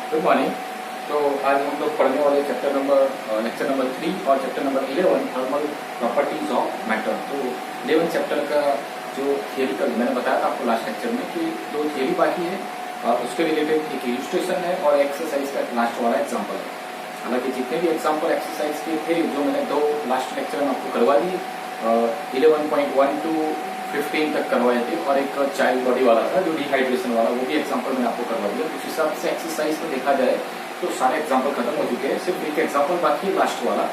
Good morning. तो आज हम लोग पढ़ने वाले लेक्चर नंबर 3 और chapter number 11 thermal properties of matter. तो 11 चैप्टर का जो थियरिकल मैंने बताया था आपको लास्ट लेक्चर में कि दो थियरी बाकी है और उसके रिलेटेड एक इलस्ट्रेशन है और एक्सरसाइज का लास्ट वाला एग्जाम्पल है। हालांकि जितने भी एग्जाम्पल एक्सरसाइज के थे जो मैंने दो लास्ट लेक्चर में आपको करवा दिए, 11.1 to 15 तक करवाए थे और एक चाइल्ड बॉडी वाला था जो डिहाइड्रेशन वाला, वो भी एग्जाम्पल मैंने आपको करवा दिया। उस हिसाब से एक्सरसाइज में देखा जाए तो सारे एग्जाम्पल खत्म हो चुके हैं, सिर्फ एक एग्जाम्पल बाकी है लास्ट वाला,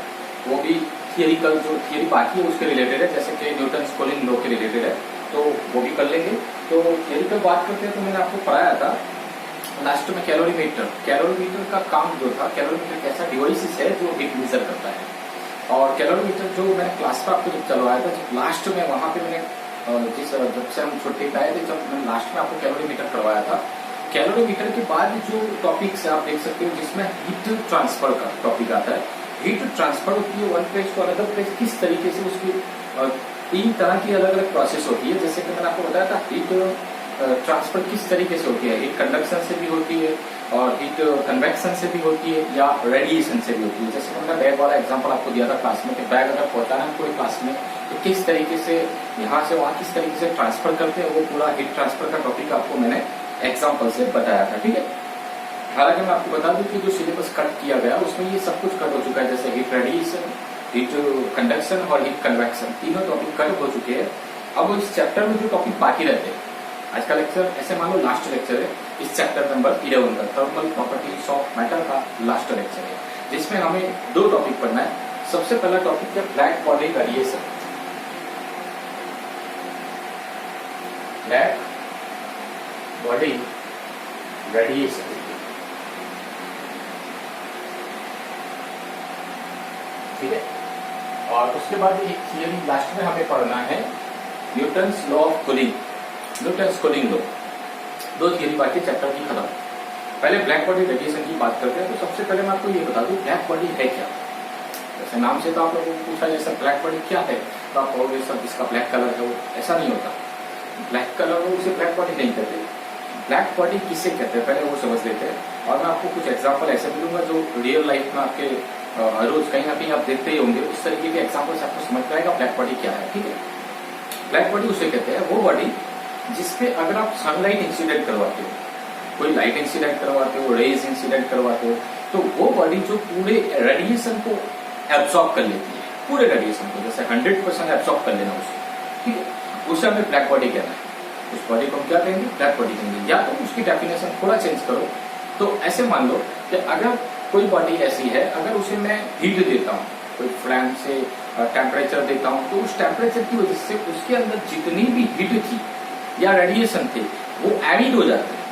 वो भी थियरिकल जो थियरी बाकी है उसके रिलेटेड है, जैसे कि न्यूटन कोलिन लॉ के रिलेटेड है, तो वो भी कर लेंगे। तो थियरिकल बात करते हैं तो मैंने आपको पढ़ाया था लास्ट में कैलोरीमीटर का काम जो था, कैलोरीमीटर कैसा डिवाइस है जो हीट मेजर करता है। और कैलोरीमीटर जो मैंने क्लास पर आपको जब चलवाया था, जब लास्ट में वहां पे मैंने जब से हम छुट्टी पे आए थे, जब मैंने लास्ट में आपको कैलोरीमीटर करवाया था, कैलोरीमीटर के बाद जो टॉपिक्स आप देख सकते हो जिसमें हीट ट्रांसफर का टॉपिक आता है। हीट ट्रांसफर होती है one place to another place, किस तरीके से उसकी 3 तरह की अलग अलग प्रोसेस होती है। जैसे कि मैंने आपको बताया था हीट ट्रांसफर किस तरीके से होती है, हीट कंडक्शन से भी होती है और हीट कन्वेक्शन से भी होती है या रेडिएशन से भी होती है। जैसे मैंने बैग वाला एग्जांपल आपको दिया था क्लास में कि बैग अगर पहुंचाना है पूरे क्लास में तो किस तरीके से यहाँ से वहां किस तरीके से ट्रांसफर करते हैं, वो पूरा हीट ट्रांसफर का टॉपिक आपको मैंने एग्जाम्पल से बताया था। ठीक है, हालांकि मैं आपको बता दूं कि जो सिलेबस कट किया गया उसमें ये सब कुछ कट हो चुका है, जैसे हीट रेडिएशन, हीट कंडक्शन और हीट कन्वेक्शन, तीनों टॉपिक कट हो चुके हैं। अब इस चैप्टर में जो टॉपिक बाकी रहते हैं, आज का लेक्चर ऐसे मान लो लास्ट लेक्चर है इस चैप्टर नंबर 11 का, थर्मल प्रॉपर्टीज ऑफ मैटर का लास्ट लेक्चर है, जिसमें हमें 2 टॉपिक पढ़ना है। सबसे पहला टॉपिक है black body radiation. Black body radiation, ठीक है। और उसके बाद एक थियरी लास्ट में हमें पढ़ना है Newton's law of cooling, Newton's cooling law. 2 theory बाकी चैप्टर की खत्म। पहले ब्लैक बॉडी रेडिएशन की बात करते हैं। तो सबसे पहले मैं आपको ये बता दूं ब्लैक बॉडी है क्या। जैसे नाम से तो आप लोगों को पूछा जैसा ब्लैक बॉडी क्या है तो आप कहोगे सर जिसका ब्लैक कलर है वो, ऐसा नहीं होता। ब्लैक कलर हो उसे ब्लैक बॉडी नहीं कहते। ब्लैक बॉडी किसे कहते हैं पहले वो समझ लेते हैं और मैं आपको कुछ एग्जाम्पल ऐसे मिलूंगा जो रियल लाइफ में आपके रोज कहीं ना कहीं आप देखते ही होंगे। उस तरीके के एग्जाम्पल से आपको समझ में आएगा ब्लैक बॉडी क्या है। ठीक है, ब्लैक बॉडी उसे कहते हैं वो बॉडी जिसपे अगर आप सनलाइट इंसिडेंट करवाते हो, कोई लाइट इंसिडेंट करवाते हो, रेज इंसिडेंट करवाते हो, तो वो बॉडी जो पूरे रेडिएशन को एब्सॉर्ब कर लेती है, पूरे रेडिएशन को, जैसे 100% एब्सॉर्ब कर लेना उसे, ठीक है, उसे हमें ब्लैक बॉडी कहना है। उस बॉडी को हम क्या कहेंगे, ब्लैक बॉडी कहेंगे। या तो उसकी डेफिनेशन थोड़ा चेंज करो, तो ऐसे मान लो कि अगर कोई बॉडी ऐसी है, अगर उसे मैं हीट देता हूँ, कोई फ्लैम से टेम्परेचर देता हूँ, तो उस टेम्परेचर की वजह से उसके अंदर जितनी भी हीट थी या रेडिएशन थे वो एमिट हो जाते हैं,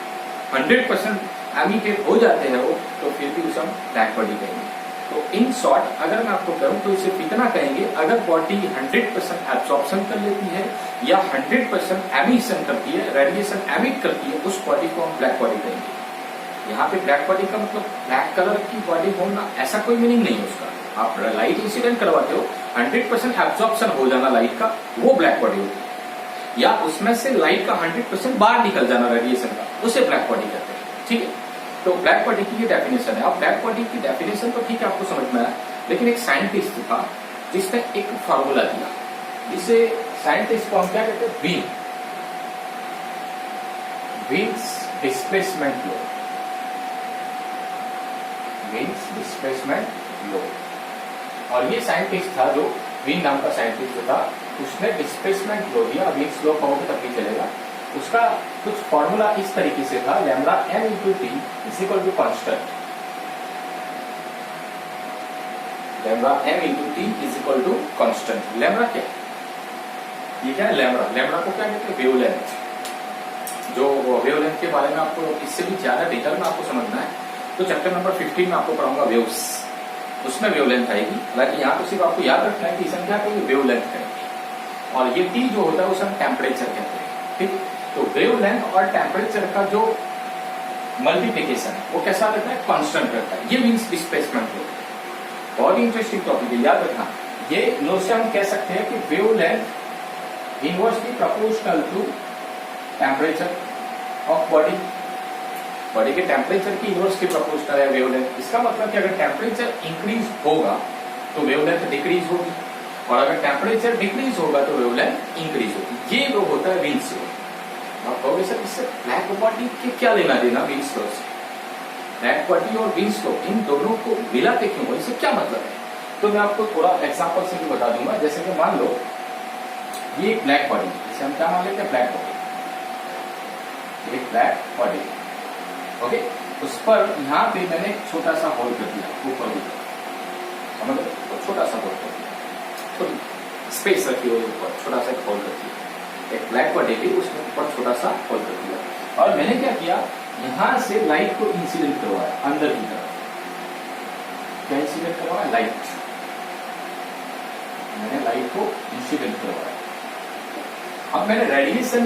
100% एमिटेड हो जाते हैं वो, तो फिर भी उसे हम ब्लैक बॉडी कहेंगे। तो इन शॉर्ट अगर मैं आपको कहूं तो इसे इतना कहेंगे, अगर बॉडी 100% एब्सॉर्प्शन कर लेती है या 100% एमिशन करती है, रेडिएशन एमिट करती है, उस बॉडी को हम ब्लैक बॉडी कहेंगे। यहाँ पे ब्लैक बॉडी का मतलब ब्लैक कलर की बॉडी होना ऐसा कोई मीनिंग नहीं है उसका। आप लाइट इंसिडेंट करवाते हो, 100% एब्सॉर्प्शन हो जाना लाइट का, वो ब्लैक बॉडी होती है। या उसमें से लाइट का 100% बाहर निकल जाना रेडिएशन का, उसे ब्लैक बॉडी कहते हैं। ठीक है, तो ब्लैक बॉडी की ये डेफिनेशन है। अब ब्लैक बॉडी की डेफिनेशन तो ठीक है आपको समझ में आया, लेकिन एक साइंटिस्ट था जिसने एक फॉर्मूला दिया, जिसे साइंटिस्ट को हम क्या कहते हैं, Wien's displacement law, Wien's displacement law. और ये साइंटिस्ट था जो वीन नाम का साइंटिस्ट जो था, उसने डिस्प्लेसमेंट लॉ दिया। वीन्स लॉ कहोगे तब भी चलेगा। उसका कुछ फॉर्मूला इस तरीके से था, lambda m into T is equal to constant. Lambda m into T is equal to constant. Lambda क्या है, ये क्या है लैम्डा, लैम्डा को क्या कहते हैं, वेवलेंथ। जो वेवलेंथ के बारे में आपको इससे भी ज्यादा डिटेल में आपको समझना है तो चैप्टर नंबर 15 में आपको पढ़ाऊंगा वेव्स, उसमें वेवलेंथ आएगी। हालांकि यहाँ तो सिर्फ आपको याद रखना है कि संख्या को वेवलेंथ कहेंगे और ये टी जो होता है उसे हम टेम्परेचर कहते हैं। ठीक, तो वेवलेंथ और टेम्परेचर का जो मल्टीप्लिकेशन है वो कैसा रहता है, कांस्टेंट रहता है। ये मींस डिस्प्लेसमेंट लॉ। बहुत इंटरेस्टिंग टॉपिक है, याद रखना। ये लॉ से हम कह सकते हैं कि wavelength inversely proportional to temperature of body. Body के टेम्परेचर की इनवर्सली प्रोपोर्शनल है वेवलेंथ। इसका मतलब कि अगर टेम्परेचर इंक्रीज होगा तो वेवलेंथ डिक्रीज होगी, और अगर टेम्परेचर डिक्रीज होगा तो वेवलेंथ इंक्रीज होगी। ये वो होता है व्हील्स लॉ। आप कहोगे सर इससे ब्लैक बॉडी के क्या लेना देना व्हील्स लॉ से? ब्लैक बॉडी और व्हील्स लॉ इन दोनों को मिलाते क्यों हो, इससे क्या मतलब है? तो मैं आपको थोड़ा एग्जांपल से भी बता दूंगा। जैसे कि मान लो ये एक ब्लैक बॉडी, जिसे हम क्या मान लेते हैं ब्लैक बॉडी, एक ब्लैक बॉडी, ओके। उस पर यहाँ पे मैंने एक छोटा सा होल कर दिया ऊपर भी, समझ लो, तो छोटा सा होल कर दिया, थोड़ी स्पेस रखी हुई ऊपर, छोटा सा एक होल कर दिया, एक ब्लैक बॉडी थी उसमें ऊपर छोटा सा होल कर दिया। और मैंने क्या किया, यहां से लाइट को इंसिडेंट करवाया अंदर की तरफ। क्या इंसिडेंट करवाया? लाइट। मैंने लाइट को इंसिडेंट करवाया। अब मैंने रेडिएशन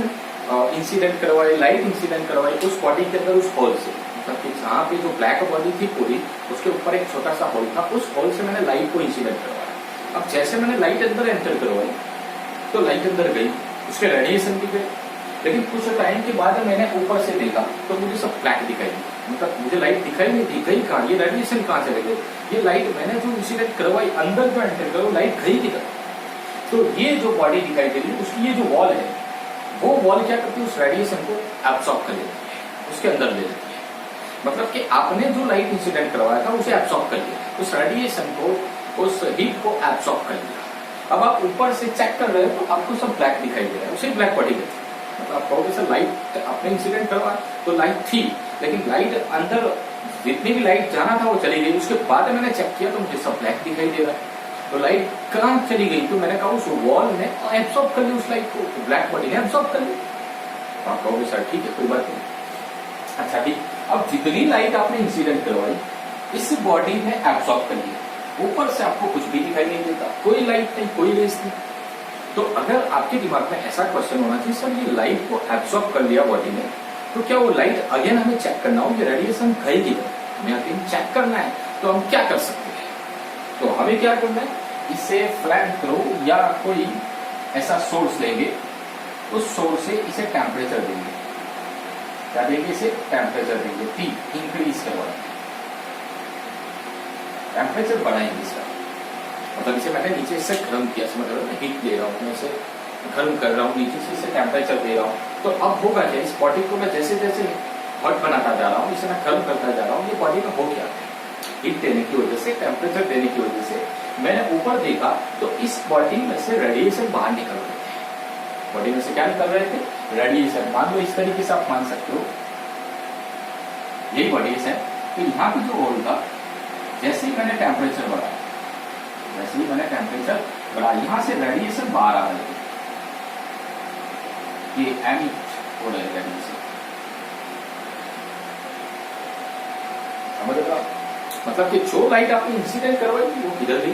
इंसिडेंट करवाई, लाइट इंसिडेंट करवाई उस बॉडी के अंदर, उस होल से। मतलब कि जहां पे जो ब्लैक बॉडी थी पूरी, उसके ऊपर एक छोटा सा होल था, उस होल से मैंने लाइट को इंसिडेंट करवाया। अब जैसे मैंने लाइट अंदर एंटर करवाई तो लाइट अंदर गई, उसके रेडिएशन भी गए, लेकिन कुछ टाइम के बाद मैंने ऊपर से देखा तो मुझे सब ब्लैक दिखाई दी। मतलब मुझे लाइट दिखाई नहीं दी, गई कहाँ, ये रेडिएशन कहाँ चले गए? ये लाइट मैंने जो इंसिडेंट करवाई अंदर जो एंटर करो, लाइट गई किधर? तो ये जो बॉडी दिखाई दे रही है उसकी ये जो वॉल है, वो वॉल क्या करती है, उस रेडिएशन को एब्सॉर्ब कर लेती है, उसके अंदर ले लेती है। मतलब कि आपने जो लाइट इंसिडेंट करवाया था उसे एब्सॉर्ब कर लिया, उस रेडिएशन को, उस हीट को एब्सॉर्ब कर लिया। अब आप ऊपर से चेक कर रहे हो तो आपको सब ब्लैक दिखाई दे रहा है, उसे ब्लैक बॉडी कहते हैं। मतलब आप कहोगे सर लाइट आपने इंसिडेंट करवाया तो लाइट थी, लेकिन लाइट अंदर जितनी भी लाइट जाना था वो चली गई, उसके बाद मैंने चेक किया तो मुझे सब ब्लैक दिखाई दे रहा है। तो लाइट कहाँ चली गई? तो मैंने कहा उस वॉल ने एब्सॉर्ब कर ली उस लाइट को, तो ब्लैक बॉडी ने एब्सॉर्ब कर ली। तो आप कहोगे सर ठीक है कोई बात नहीं। अच्छा ठीक, अब जितनी लाइट आपने इंसिडेंट करवाई इस बॉडी ने एब्सॉर्ब कर लिया, ऊपर से आपको कुछ भी दिखाई नहीं देता, कोई लाइट नहीं, कोई रेस नहीं। तो अगर आपके दिमाग में ऐसा क्वेश्चन होना चाहिए, सर ये लाइट को एब्सॉर्ब कर लिया बॉडी ने, तो क्या वो लाइट अगेन हमें चेक करना हो, ये रेडिएशन गई हमें अगेन चेक करना है, तो हम क्या कर सकते हैं? तो हमें क्या करना है, इसे फ्लैम थ्रो या कोई ऐसा सोर्स लेंगे, उस सोर्स से इसे टेम्परेचर देंगे। क्या देंगे? इसे टेम्परेचर देंगे, T इंक्रीज करवाएंगे, टेम्परेचर बढ़ाएंगे इसका। मतलब इसे मैंने नीचे से गर्म किया, समझ रहे हो, मैं हीट दे रहा हूँ, मैं इसे गर्म कर रहा हूँ, नीचे से इसे टेम्परेचर दे रहा हूँ। तो अब होगा क्या, इस बॉडी को मैं जैसे जैसे हॉट बनाता जा रहा हूँ, इसे मैं गर्म करता जा रहा हूँ, ये बॉडी में हो गया हीट देने की वजह से, टेम्परेचर देने की वजह से। मैंने ऊपर देखा तो इस बॉडी में से रेडिएशन बाहर निकल रहे थे। बॉडी में से क्या निकल रहे थे? रेडिएशन। मान लो इस तरीके से आप मान सकते हो, यही बॉडी है। तो यहाँ पे जो होल था, जैसे ही मैंने टेम्परेचर बढ़ाया, जैसे ही मैंने टेम्परेचर बढ़ाया, यहाँ से रेडिएशन बाहर आ रहे थे, ये एमिट हो रहे रेडिएशन, समझ रहे? मतलब कि जो लाइट आपने इंसिडेंट करवाई थी वो किधर गई?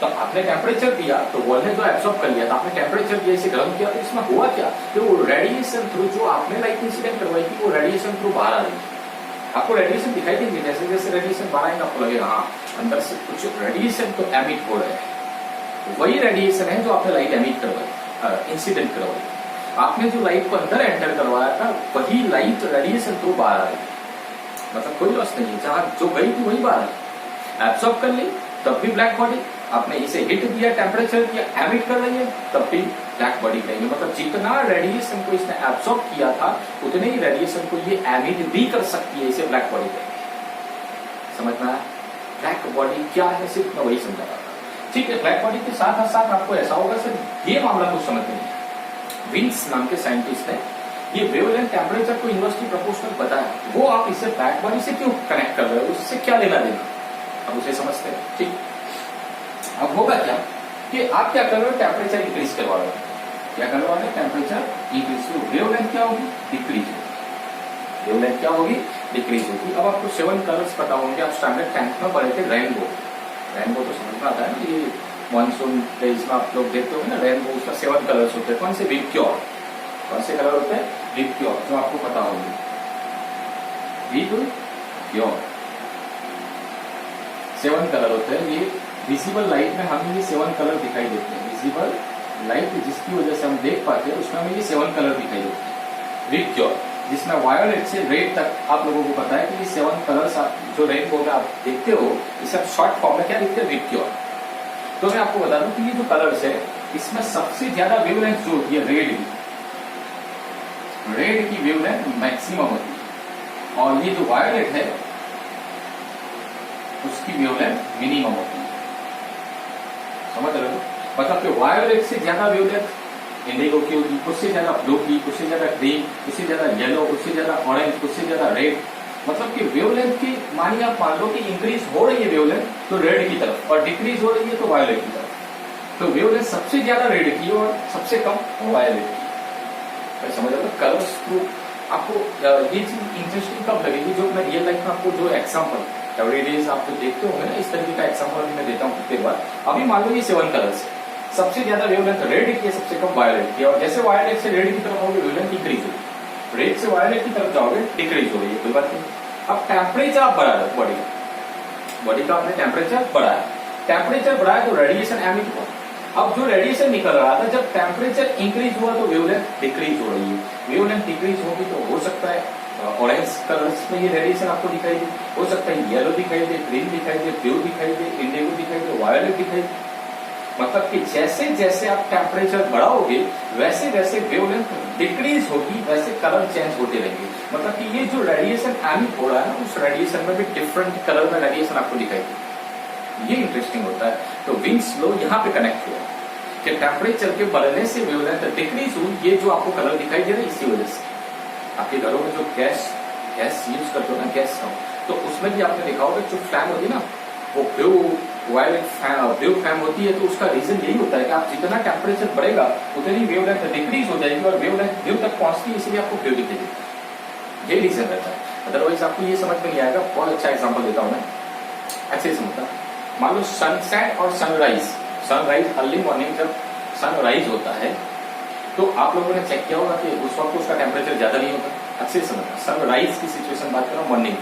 तो आपने टेम्परेचर दिया तो वॉल ने जो एब्सॉर्ब कर लिया था, आपने टेम्परेचर दिया, इसे गर्म किया, तो इसमें हुआ क्या, तो वो रेडिएशन थ्रू जो आपने लाइट इंसिडेंट करवाई थी वो रेडिएशन थ्रू बाहर आ रही है। आपको रेडिएशन दिखाई देंगे, जैसे जैसे रेडिएशन बाहर आएगा आपको लगेगा हाँ अंदर से कुछ रेडिएशन तो एमिट हो रहे हैं। वही रेडिएशन है जो आपने लाइट एमिट करवाई, इंसिडेंट करवाई। आपने जो लाइट को अंदर एंटर करवाया था वही लाइट रेडिएशन थ्रू बाहर आ रही है। मतलब कोई लॉस नहीं है, जहां जो गई थी वही बाहर एब्सॉर्ब कर ली, तब भी ब्लैक बॉडी। आपने इसे हिट दिया, टेम्परेचर दिया, एमिट कर रही है, तब भी ब्लैक बॉडी कहेंगे। मतलब जितना रेडिएशन को इसने एब्सॉर्ब किया था उतने ही रेडिएशन को ये एमिट भी कर सकती है, इसे ब्लैक बॉडी कहेंगे। समझ में आया? ब्लैक बॉडी क्या है सिर्फ मैं वही समझा रहा था। ठीक है, ब्लैक बॉडी के साथ साथ आपको ऐसा होगा सर ये मामला कुछ समझ नहीं है। विंस नाम के साइंटिस्ट ने ये वेवलेंथ टेम्परेचर को इनवर्सली प्रोपोर्शनल बताया, वो आप इसे ब्लैक बॉडी से क्यों कनेक्ट कर रहे हो, उससे क्या लेना देना, अब उसे समझते हैं। ठीक, अब होगा क्या कि आप क्या कर रहे हो, टेम्परेचर इंक्रीज करवा रहे हो। क्या करवा रहे हो? Temperature increase. तो वेवलेंथ क्या होगी? डिक्रीज होगी। वेवलेंथ क्या होगी? डिक्रीज होगी। अब आपको 7 कलर्स पता होंगे, आप स्टैंडर्ड 10th में पढ़े थे। रेनबो, रेनबो तो समझ में आता है ना, ये मानसून डेज में आप लोग देखते होंगे ना, रेनबो उसका 7 कलर्स होते हैं। कौन से? विबग्योर। कौन से कलर होते हैं? विबग्योर, जो आपको पता होगी, विबग्योर 7 कलर होते हैं। ये विजिबल लाइट में हमें ये 7 कलर दिखाई देते हैं। विजिबल लाइट जिसकी वजह से हम देख पाते हैं उसमें हमें ये 7 कलर दिखाई देते हैं। विबग्योर जिसमें वायोलेट से रेड तक आप लोगों को पता है कि ये 7 कलर्स आप जो रेनबो में आप देखते हो, इसे आप शॉर्ट फॉर्म में क्या लिखते हैं, विक्योर। तो मैं आपको बता दूं कि ये जो कलर्स है इसमें सबसे ज्यादा वेवलेंथ जो होती है रेड की वेवलेंथ मैक्सिमम होती है, और ये जो वायोलेट है उसकी वेवलेंथ मिनिमम होती है। समझ रहे हो? मतलब कि वायोलेट से ज्यादा वेवलेंथ इंडिगो की होगी, उससे ज्यादा ब्लू की, उससे ज्यादा ग्रीन, उससे ज्यादा येलो, उससे ज्यादा ऑरेंज, उससे ज्यादा रेड। मतलब कि वेवलेंथ की मानिए आप मान लो कि इंक्रीज हो रही है वेवलेंथ तो रेड की तरफ, और डिक्रीज हो रही है तो वायोलेट की तरफ। तो वेवलेंथ सबसे ज्यादा रेड की और सबसे कम वायोलेट की। समझ रहे हो? कलर्स को आपको ये चीज इंटरेस्टिंग कब लगेगी, जो मैं रियल लाइफ में आपको जो एग्जाम्पल एवरीडेज आप जो देखते होंगे ना, इस तरीके का एग्जाम्पल मैं देता हूँ कितने बार। अभी मान लो ये 7 कलर्स है, सबसे ज्यादा वेवलेंथ रेड की है, सबसे कम वायोलेट की, और जैसे वायोलेट से रेड की तरफ आओगे वेवलेंथ इंक्रीज होगी, रेड से वायोलेट की तरफ जाओगे डिक्रीज हो रही है, कोई बात नहीं। अब टेम्परेचर आप बढ़ा दो बॉडी का आपने टेम्परेचर बढ़ाया तो रेडिएशन एमिट हुआ। अब जो रेडिएशन निकल रहा था, जब टेम्परेचर इंक्रीज हुआ तो वेवलेंथ डिक्रीज हो रही है। वेवलेंथ डिक्रीज होगी तो हो सकता है ऑरेंज कलर्स में ये रेडिएशन आपको दिखाई दे, हो सकता है येलो दिखाई दे, ग्रीन दिखाई दे, ब्लू दिखाई दे, इंडिगो दिखाई दे, वायोलेट दिखाई दे। मतलब कि जैसे जैसे आप टेम्परेचर बढ़ाओगे वैसे वैसे वेवलेंथ डिक्रीज होगी, वैसे कलर चेंज होते रहेंगे। मतलब कि ये जो रेडिएशन एमिट हो रहा है ना, उस रेडिएशन में भी डिफरेंट कलर में रेडिएशन आपको दिखाई दे। ये इंटरेस्टिंग होता है। तो विंग्स लो यहाँ पे कनेक्ट हुआ कि टेम्परेचर के बढ़ने से वेवलेंथ डिक्रीज हुई, ये जो आपको कलर दिखाई दे रहा है इसी वजह से। आपके घरों में जो गैस यूज करते हो ना, गैस तो उसमें भी आपने देखा होगा जो फ्लैम होती है ना, वो ब्लू फ्लैम होती है। तो उसका रीजन यही होता है कि आप जितना टेम्परेचर बढ़ेगा उतनी वेवलेंथ डिक्रीज हो जाएगी और वेवलेंथ ब्लू तक पहुंचती है, इसलिए आपको ब्लू दिखेगी। ये रीजन रहता है, अदरवाइज आपको ये समझ में नहीं आएगा। बहुत अच्छा एग्जाम्पल देता हूँ मैं, ऐसे ही समझता। मान लो सनसेट और सनराइज अर्ली मॉर्निंग जब सनराइज होता है तो आप लोगों ने चेक किया होगा कि उस वक्त उसका टेम्परेचर ज्यादा नहीं होता। अच्छे से समझना, सनराइज की सिचुएशन बात कर रहा हूँ मॉर्निंग,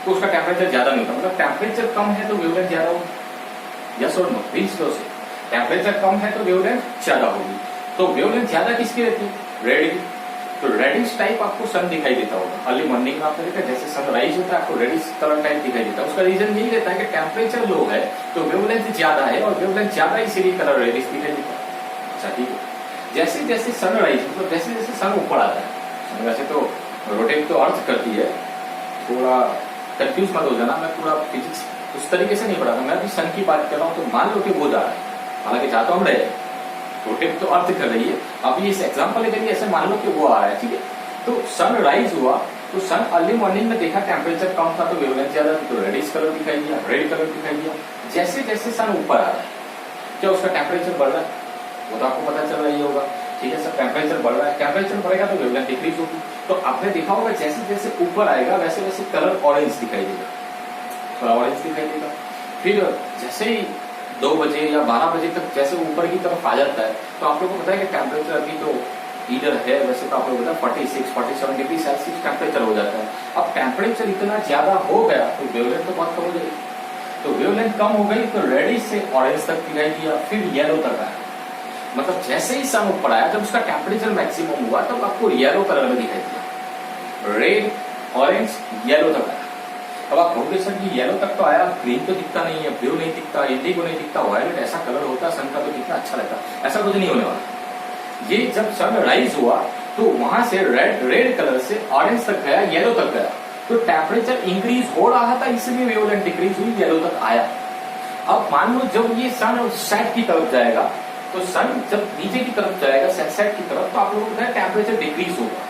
तो उसका टेम्परेचर ज्यादा नहीं होता। मतलब टेम्परेचर कम है तो वेवलेंथ ज्यादा होगी, यस और नो? प्लीज लो से, टेम्परेचर कम है तो वेवलेंथ ज्यादा होगी। तो वेवलेंथ ज्यादा किसकी रहती है? रेड की। तो रेडिश टाइप आपको सन दिखाई देता होगा अर्ली मॉर्निंग में। आपने देखा जैसे सनराइज होता है आपको रेडिश कलर टाइप दिखाई देता है। उसका रीजन यही रहता है कि टेम्परेचर लो है तो वेवलेंथ ज्यादा है, और वेवलेंथ ज्यादा इसीलिए कलर रेडिश दिखाई देता है। अच्छा ठीक है। जैसे जैसे सनराइज मतलब जैसे जैसे सन ऊपर आता है, वैसे तो रोटेट तो अर्थ करती है, थोड़ा कंफ्यूज मत हो जाना, मैं पूरा फिजिक्स उस तरीके से नहीं पढ़ाता। मैं अभी सन की बात कर रहा हूँ तो मान लो कि वो जा रहा है, हालांकि जाता हम रहे, रोटेट तो अर्थ कर रही है। अभी इस एग्जाम्पल लेकर ऐसे मान लो कि वो आ रहा है, ठीक है। तो सन राइज हुआ तो सन अर्ली मॉर्निंग में देखा टेम्परेचर कम था तो वेवलेंथ ज्यादा थी, तो रेडिश कलर दिखाई दिया, रेड कलर दिखाई दिया। जैसे जैसे सन ऊपर आ रहा है क्या उसका टेम्परेचर बढ़ रहा है? वो तो आपको पता चल रहा ही होगा, ठीक है सर। टेम्परेचर बढ़ रहा है, टेम्परेचर बढ़ेगा तो वेवलेंथ डिक्रीज होगी। तो आपने देखा होगा जैसे जैसे ऊपर आएगा वैसे वैसे कलर ऑरेंज दिखाई देगा, थोड़ा ऑरेंज दिखाई देगा। फिर जैसे ही 2 बजे या 12 बजे तक जैसे ऊपर की तरफ आ जाता है तो आप लोगों को पता है कि टेम्परेचर अभी तो इधर है, वैसे तो आप लोग पता है 46-47 डिग्री सेल्सियस टेम्परेचर हो जाता है। अब टेम्परेचर इतना ज्यादा हो गया तो वेवलेंथ तो बहुत कम हो जाएगी। तो वेवलेंथ कम हो गई तो रेडिश से ऑरेंज तक दिखाई दिया, फिर येलो तक आया। मतलब जैसे ही सन ऊपर आया जब उसका टेम्परेचर मैक्सिमम हुआ तब आपको येलो कलर में दिखाई दिया, रेड ऑरेंज येलो तक आया। अब आप कहोगे सर कि येलो तक तो आया, ग्रीन तो दिखता नहीं है, ब्लू नहीं दिखता, इंडिगो नहीं दिखता, वायलेट ऐसा कलर होता सन का तो कितना अच्छा लगता। ऐसा कुछ नहीं होने वाला। ये जब सन राइज हुआ तो वहां से रेड कलर से ऑरेंज तक गया, येलो तक गया, तो टेम्परेचर इंक्रीज हो रहा था इसलिए वेवलेंथ डिक्रीज हुई, येलो तक आया। अब मान लो जब ये सन सेट की तरफ जाएगा तो सन जब नीचे की तरफ जाएगा सनसेट की तरफ तो आप लोगों को टेम्परेचर डिक्रीज होगा।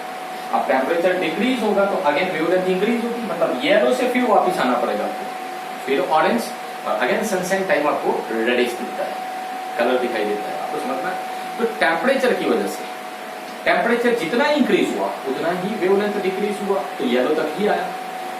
अब टेम्परेचर डिक्रीज होगा तो अगेन वेवलेंथ इंक्रीज होगी, मतलब येलो से फिर वापिस आना पड़ेगा आपको, फिर ऑरेंज, और अगेन सनसेट टाइम आपको रेडिश दिखता है, कलर दिखाई देता है। आपको समझना है? तो टेम्परेचर की वजह से टेम्परेचर जितना इंक्रीज हुआ उतना ही वेवलेंथ डिक्रीज हुआ, तो येलो तक ही आया।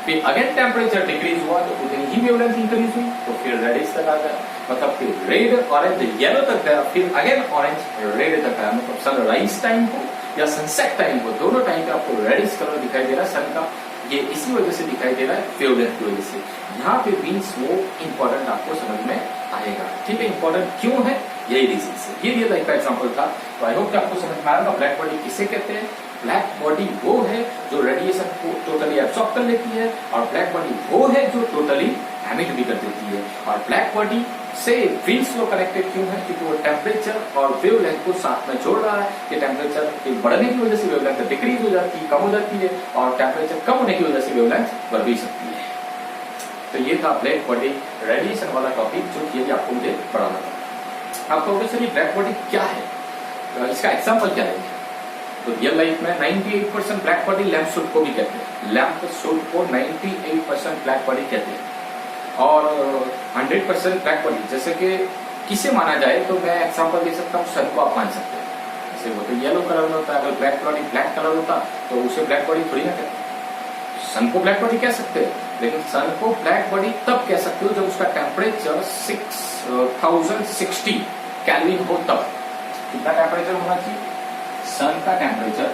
फिर अगेन टेम्परेचर डिक्रीज हुआ तो उतनी ही वेवलेंथ इंक्रीज हुई, तो फिर रेडिश तक आ गया। मतलब फिर रेड ऑरेंज येलो तक गया, फिर अगेन ऑरेंज रेड तक आया। मतलब सनराइज टाइम को या सनसेट टाइम को, दोनों टाइम पे आपको रेडिश कलर दिखाई दे रहा है सन का। ये इसी वजह से दिखाई दे रहा है वेवलेंथ की वजह से। यहाँ पे मीन्स वो इंपॉर्टेंट आपको समझ में आएगा, ठीक है। इंपॉर्टेंट क्यों है, यही रीजन से। ये रियल लाइफ का एग्जांपल था। तो आई होप कि आपको समझ में आएगा ब्लैक बॉडी किसे कहते हैं ब्लैक बॉडी वो है जो रेडिएशन को टोटली एब्सॉर्ब कर लेती है, और ब्लैक बॉडी वो है जो टोटली एमिट भी कर देती है। और ब्लैक बॉडी से विंड स्लो कनेक्टेड क्यों है? क्योंकि वो टेम्परेचर और वेवलेंथ को साथ में जोड़ रहा है कि टेम्परेचर के बढ़ने की वजह से वेवलेंथ डिक्रीज हो जाती है, कम हो जाती है, और टेम्परेचर कम होने की वजह से वेवलेंथ बढ़ भी सकती है। तो ये था ब्लैक बॉडी रेडिएशन वाला टॉपिक जो थियरी आपको मुझे पढ़ाना था। आप कहोगे सर ये ब्लैक बॉडी क्या है, तो इसका एग्जाम्पल क्या है? तो रियल लाइफ में 98% ब्लैक बॉडी लैम्प सोल्ट को भी कहते हैं, लैम्प सोल्ट को 98% ब्लैक बॉडी कहते हैं। और 100% ब्लैक बॉडी जैसे कि किसे माना जाए, तो मैं एग्जांपल दे सकता हूँ, सन को आप मान सकते हैं। जैसे वो तो येलो कलर में होता है, अगर ब्लैक बॉडी ब्लैक कलर होता तो उसे ब्लैक बॉडी थोड़ी ना कहते। सन को ब्लैक बॉडी कह सकते हैं, लेकिन सन को ब्लैक बॉडी तब कह सकते हो जब उसका टेम्परेचर 6060 केल्विन हो। तब कितना टेम्परेचर होना चाहिए? सन का टेम्परेचर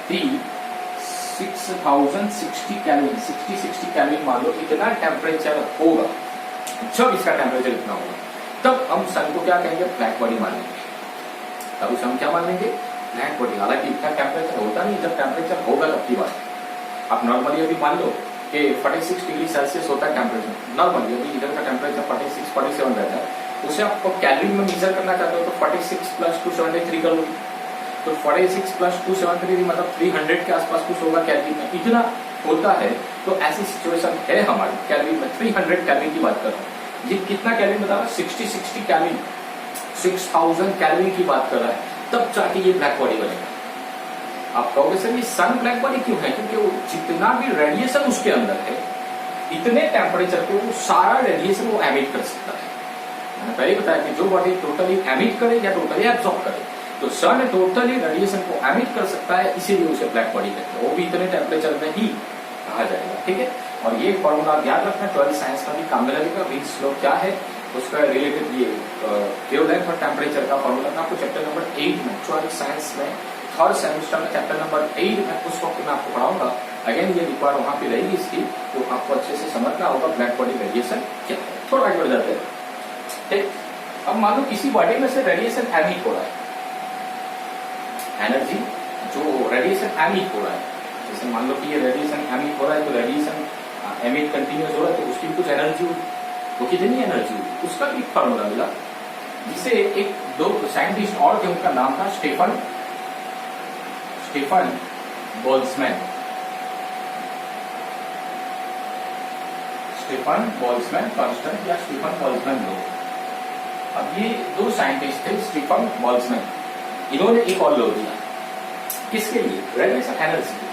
6060 केल्विन, 60 केल्विन मान लो, इतना टेम्परेचर होगा। जब इसका टेम्परेचर इतना होगा तब हम सन को क्या कहेंगे? ब्लैक बॉडी मान लेंगे। तब उसे हम क्या मान लेंगे? Black body. हालांकि इतना टेम्परेचर होता नहीं, जब टेम्परेचर होगा तब की बात। आप नॉर्मली अभी मान लो कि 46 डिग्री सेल्सियस होता है टेम्परेचर, नॉर्मली अभी इधर का टेम्परेचर 46-47 रहता है। उसे आपको कैलोरी में मेजर करना चाहते हो तो 46 + 273 कर लो। तो 46 + 273 मतलब 300 के आसपास कुछ होगा कैलोरी में, इतना होता है। तो ऐसी सिचुएशन है हमारी, कैलोरी में 300 कैलोरी की बात कर रहा हूँ। ये कितना कैलोरी बता रहा है? 60 कैलोरी, 6000 कैलोरी की बात कर रहा है, तब जाके ये ब्लैक बॉडी बनेगा। आप कहोगे सर ये सन ब्लैक बॉडी क्यों है? क्योंकि वो जितना भी रेडिएशन उसके अंदर है, इतने टेम्परेचर पे वो सारा रेडिएशन वो एमिट कर सकता है। मैंने पहले बताया कि जो बॉडी टोटली एमिट करे या टोटली एब्सॉर्ब करे, तो सन टोटली रेडिएशन को एमिट कर सकता है, इसीलिए उसे ब्लैक बॉडी कहते हैं। वो भी इतने टेम्परेचर में ही कहा जाएगा, ठीक है। और ये फॉर्मूला याद रखना, 12th साइंस का भी काम में लगेगा। विंड स्लो क्या है उसका रिलेटेड ये वेवलेंथ और टेम्परेचर का फॉर्मूला मैं आपको चैप्टर नंबर 8 में 12th साइंस में 3rd सेमेस्टर में चैप्टर नंबर 8 में उस वक्त मैं आपको पढ़ाऊंगा। अगेन ये रिक्वायर वहां पे रहेगी इसकी, तो आपको अच्छे से समझना होगा ब्लैक बॉडी रेडिएशन क्या है। थोड़ा आगे बढ़ जाते हैं, ठीक। अब मान लो किसी बॉडी में से रेडिएशन एमिट हो रहा है, एनर्जी जो रेडिएशन एमिट हो रहा है, जैसे मान लो कि ये रेडिएशन एमिट हो रहा है, तो रेडिएशन एमिट कंटिन्यूस हो रहा है, तो उसकी कुछ एनर्जी होगी। तो कितनी एनर्जी होगी उसका भी फॉर्मूला मिला, जिसे एक दो साइंटिस्ट और थे, उनका नाम था Stefan Boltzmann. Stephen Boltzmann constant या स्टीफन बोल्ट्जमैन दो। अब ये दो साइंटिस्ट थे, स्टीफन बोल्ट्जमैन, इन्होंने एक और लो दिया, किसके लिए? रेडिएशन एनर्जी के लिए,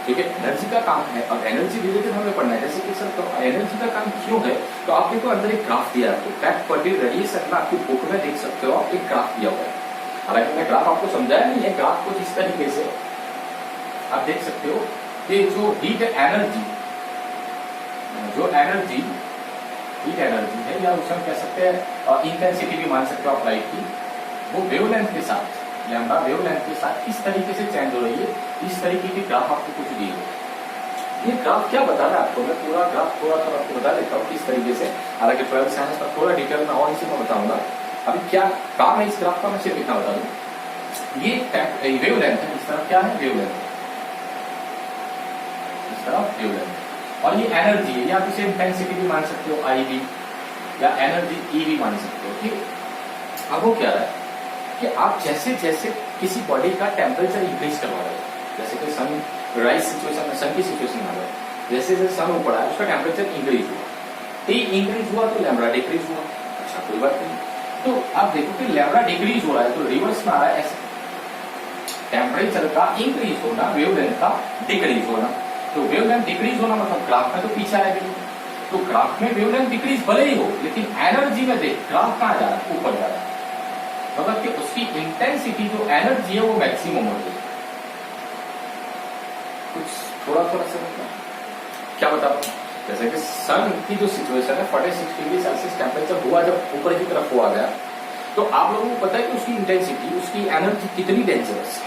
क्योंकि एनर्जी का काम है। अब एनर्जी रिलेटेड हमें पढ़ना है, जैसे कि सर तो एनर्जी का काम क्यों है, तो आपने को अंदर एक ग्राफ दिया है, ब्लैक बॉडी रेडिएशन में आपकी बुक में देख सकते हो, आप एक ग्राफ दिया हुआ है। हालांकि मैं ग्राफ आपको समझाया नहीं है, ग्राफ को इस तरीके से आप देख सकते हो कि जो हीट एनर्जी है, या उसे हम कह सकते हैं इंटेंसिटी भी मान सकते हो आप लाइट की, वो वेवलेंथ के साथ, लैम्डा वेवलेंथ के साथ इस तरीके से चेंज हो रही है। इस तरीके की ग्राफ आपको कुछ दी है। ये ग्राफ क्या बता रहा है आपको, मैं पूरा ग्राफ थोड़ा सा आपको बता देता हूँ किस तरीके से। हालांकि 12th साइंस का थोड़ा डिटेल में और इसी को बताऊंगा। अभी क्या काम है इस ग्राफ का, मैं सिर्फ इतना बता दूं। ये वेवलेंथ है, इस तरफ क्या है? वेवलेंथ, इस तरफ वेवलेंथ, और ये एनर्जी है, या इसे इंटेंसिटी भी मान सकते हो, IV, या एनर्जी E भी मान सकते हो, ठीक। अब वो क्या है कि आप जैसे जैसे किसी बॉडी का टेम्परेचर इंक्रीज करवा रहे हो, जैसे कि सन राइज सिचुएशन में, सन की सिचुएशन में जैसे जैसे सन ऊपर आया उसका टेम्परेचर इंक्रीज हुआ, T इंक्रीज हुआ तो लैम्डा डिक्रीज हुआ। अच्छा कोई बात नहीं, तो आप देखो कि लैम्डा डिक्रीज हो रहा है तो रिवर्स में आ रहा है ऐसे, टेम्परेचर का इंक्रीज होना, वेवलेंथ का डिक्रीज होना। तो वेवलेंथ डिक्रीज होना मतलब ग्राफ में तो पीछे आएगी, तो ग्राफ में वेवलेंथ डिक्रीज भले ही हो, लेकिन एनर्जी में देख ग्राफ कहाँ जा रहा है? ऊपर जा रहा है, मतलब कि उसकी इंटेंसिटी जो एनर्जी है वो मैक्सिमम हो गई। कुछ थोड़ा थोड़ा समझना क्या बता रहा हूं, जैसे कि सन की जो सिचुएशन है 46 डिग्री सेल्सियस टेम्परेचर हुआ, जब ऊपर की तरफ हुआ गया, तो आप लोगों को पता है कि उसकी इंटेंसिटी, उसकी एनर्जी कितनी डेंजरस है।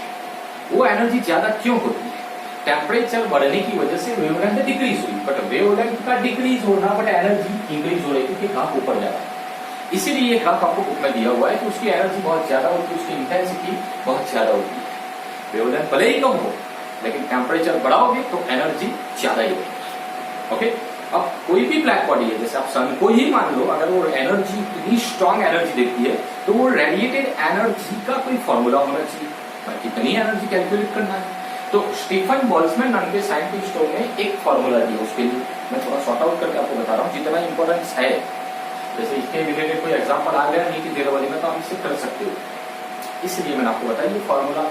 वो एनर्जी ज्यादा क्यों होती है? टेम्परेचर बढ़ने की वजह से वेवलेंथ डिक्रीज हुई, बट वेवलेंथ का डिक्रीज होना बट एनर्जी इंक्रीज हो रही है, क्योंकि ग्राफ ऊपर जा रहा है। इसीलिए ये ग्राफ आपको बुक में दिया हुआ है कि उसकी एनर्जी बहुत ज्यादा होती है, उसकी इंटेंसिटी बहुत ज्यादा होती है। वेवलेंथ भले ही कम हो लेकिन टेम्परेचर बढ़ाओगे तो एनर्जी ज्यादा ही होगी। ओके, अब कोई भी ब्लैक बॉडी है, जैसे आप सन को ही मान लो, अगर वो एनर्जी इतनी स्ट्रांग एनर्जी देती है तो वो रेडिएटेड एनर्जी का कोई फॉर्मूला होना चाहिए, कितनी एनर्जी कैलकुलेट करना है। तो स्टीफन बोल्ट्जमैन नाम के साइंटिस्टों ने एक फॉर्मूला दिया उसके लिए, मैं थोड़ा शॉर्ट आउट करके आपको बता रहा हूँ जितना इंपॉर्टेंस है। जैसे इसके रिलेटेड कोई एग्जाम्पल आ गया नहीं कि 0 वाली में, तो आप इससे कर सकते हो, इसलिए मैंने आपको बताया ये फॉर्मूला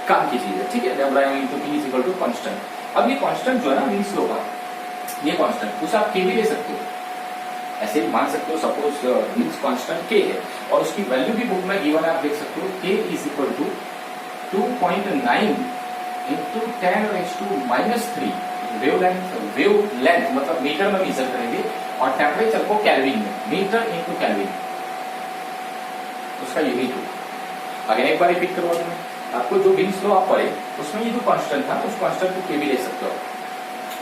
काम की चीज है। ठीक है, lambda into P is equal to constant. अब ये कांस्टेंट जो है ना मीन्स लो का, ये कांस्टेंट उसे आप के भी ले सकते हो, ऐसे भी मान सकते हो। सपोज मीन्स कांस्टेंट के है और उसकी वैल्यू भी बुक में गिवन है, आप देख सकते हो K is equal to 2.9 into 10⁻⁻³ wavelength मतलब मीटर में मेजर करेंगे और टेम्परेचर को केल्विन में, मीटर इंटू केल्विन उसका यूनिट हो। अगर एक बार रिपीट करवा दूं आपको, जो विंस लो आप पढ़े उसमें ये जो कांस्टेंट था उस कांस्टेंट को के भी ले सकते हो,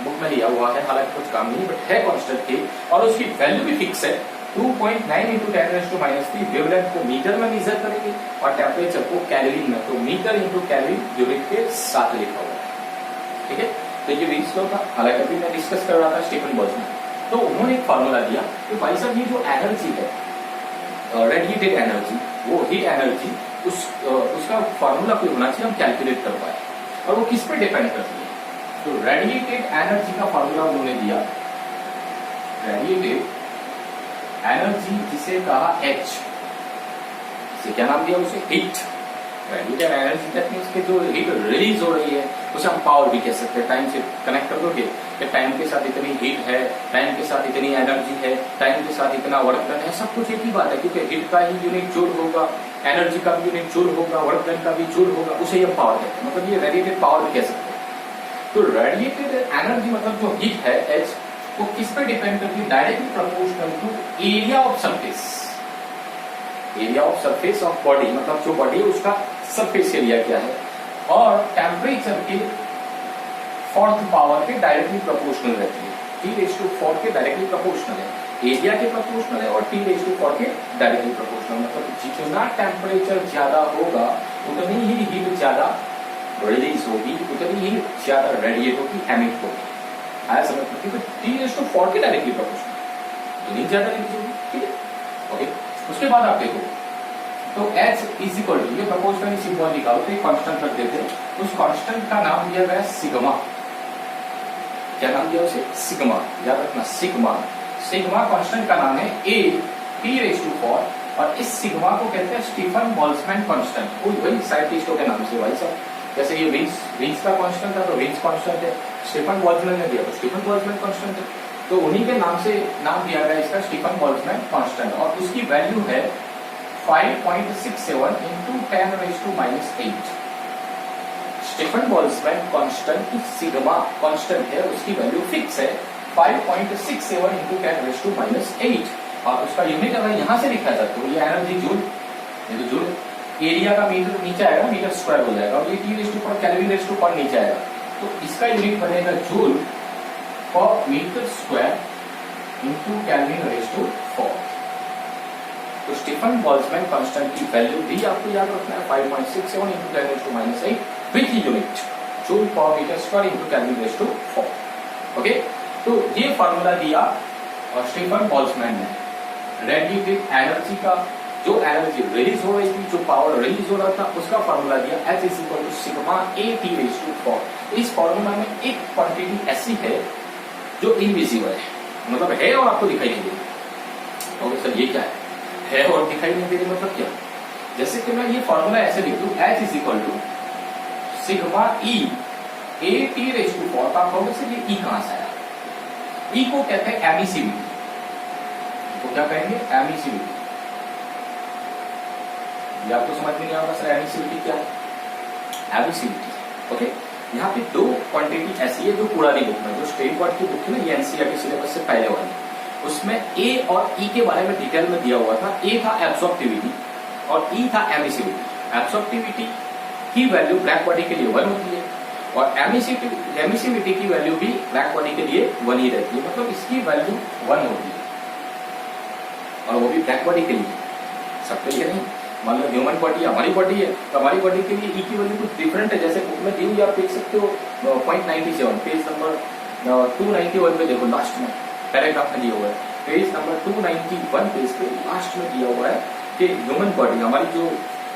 बुक में लिया हुआ है, हालांकि कुछ काम नहीं बट है कांस्टेंट के, और उसकी वैल्यू भी फिक्स है 2.9 इंटू 10⁻⁻³ वेवलेंथ को मीटर में मेजर करेंगे और टेम्परेचर को केल्विन में, तो मीटर इंटू केल्विन यूनिट के साथ लिखा हुआ है। ठीक है, तो ये विंस लो था, हालांकि अभी मैं डिस्कस कर रहा था स्टीफन बोल्ट्जमैन, तो उन्होंने एक फॉर्मूला दिया कि भाई साहब ये जो एनर्जी है रेडिएटेड एनर्जी, वो हीट एनर्जी, उसका फॉर्मूला कोई होना चाहिए हम कैलकुलेट कर पाए, और वो किस पे डिपेंड करती है। तो रेडिएटेड एनर्जी का फॉर्मूला उन्होंने दिया, रेडिएटेड एनर्जी जिसे कहा H, इसे क्या नाम दिया उसे heat. Radiated energy that means कि जो हीट रिलीज हो रही है उसे हम पावर भी कह सकते हैं। टाइम से कनेक्ट कर दोगे कि टाइम के साथ इतनी हीट है, टाइम के साथ इतनी एनर्जी है, टाइम के साथ इतना वर्क डन है, सब कुछ एक ही बात है, क्योंकि हीट का ही यूनिट जूल होगा, एनर्जी का भी यूनिट जूल होगा, वर्क डन का भी जूल होगा, उसे ही हम पावर कहते हैं, मतलब ये रेडिएटेड पावर भी कह सकते हैं। तो रेडिएटेड एनर्जी मतलब जो हीट है H, वो किस पे डिपेंड करती है, directly proportional to area of surface, area of surface of body, मतलब जो बॉडी है उसका सरफेस एरिया क्या है, और टेम्परेचर के 4th पावर के डायरेक्टली प्रोपोर्शनल रहती है। T⁴ के डायरेक्टली प्रोपोर्शनल है, एरिया के प्रोपोर्शनल है, और T⁴ के डायरेक्टली प्रोपोर्शनल, मतलब जितना टेम्परेचर ज्यादा होगा उतनी ही हीट ज्यादा रिलीज होगी, उतनी ही ज्यादा रेडिएट होगी, एमिट होगी। आया समझ में, क्योंकि T⁴ के डायरेक्टली प्रोपोर्शनल, उतनी ज्यादा रिलीज होगी। ठीक है, ओके। उसके बाद आप देखो तो H इज इक्वल टू, ये प्रोपोर्शनल सिग्मा निकालो तो एक कांस्टेंट रख देते हैं, उस कांस्टेंट का नाम दिया गया सिग्मा। क्या नाम दिया उसे, सिग्मा, याद रखना सिग्मा। सिग्मा कांस्टेंट का नाम है T⁴, और इस सिग्मा को कहते हैं स्टीफन बोल्ट्जमैन कांस्टेंट, वही साइंटिस्टों के नाम से भाई साहब। जैसे ये विंस का कांस्टेंट था तो विंस कांस्टेंट है, स्टीफन बोल्ट्जमैन ने दिया तो स्टीफन बोल्ट्जमैन कांस्टेंट है, तो उन्हीं के नाम से नाम दिया गया इसका स्टीफन बोल्ट्जमैन कांस्टेंट, और उसकी वैल्यू है 5.67 इंटू 10⁻⁻8। स्टीफन बोल्ट्जमैन कांस्टेंट की सिग्मा कांस्टेंट है, उसकी वैल्यू फिक्स है 5.67 इंटू 10⁻⁸, और उसका यूनिट अगर यहां से लिखा जाए तो ये एनर्जी जूल, ये तो जूल, एरिया का मीटर नीचे आएगा, मीटर स्क्वायर हो जाएगा, और ये T⁴ केल्विन पर नीचे आएगा, तो इसका यूनिट बनेगा joule per metre square into kelvin. तो स्टीफन बोल्ट्जमैन कांस्टेंट की वैल्यू भी आपको याद रखना है 5.67 into 10⁻⁸ with unit joule per metre square into kelvin. Okay, तो ये फॉर्मूला दिया और स्टीफन बोल्ट्जमैन ने रेडिएटेड एनर्जी का, जो एनर्जी रिलीज हो रही थी, जो पावर रिलीज हो रहा था, उसका फॉर्मूला दिया H is equal to sigma A T⁴। इस फॉर्मूला में एक क्वांटिटी ऐसी है जो इनविजिबल है, मतलब है और आपको दिखाई नहीं देती। ओके सर, ये क्या है और दिखाई नहीं दे रही, मतलब क्या, जैसे कि मैं ये फॉर्मूला ऐसे लिख दूं, H is equal to sigma E A T⁴, आप कहोगे सर ये E कहां से आया। E को कहते हैं एमिसिविटी, तो क्या कहेंगे एमिसिविटी, ये आपको समझ में नहीं आएगा सर एमिसिविटी क्या है। एमिसिविटी, ओके, यहाँ पे दो क्वांटिटी ऐसी है जो पुरानी बुक में, जो स्टेट बोर्ड की बुक थी ना, ये एनसीईआरटी सिलेबस से पहले वाली, उसमें ए और ई के बारे में डिटेल में दिया हुआ था। ए था एब्सॉर्प्टिविटी और ई था एमिसिविटी। एब्सॉर्प्टिविटी की वैल्यू ब्लैक बॉडी के लिए 1 होती है, और एमिसिविटी की वैल्यू भी ब्लैक बॉडी के लिए 1 ही रहती है, मतलब इसकी वैल्यू 1 होती है, और वो भी ब्लैक बॉडी के लिए, सबके लिए नहीं। मान लो ह्यूमन बॉडी हमारी बॉडी है, तो हमारी बॉडी के लिए ई की वैल्यू कुछ डिफरेंट है। जैसे बुक में दी हुई आप देख सकते हो 0.97, पेज नंबर 291 पे देखो, लास्ट में पैराग्राफ में दिया हुआ है, पेज नंबर 291 पेज पे लास्ट में दिया हुआ है कि ह्यूमन बॉडी, हमारी जो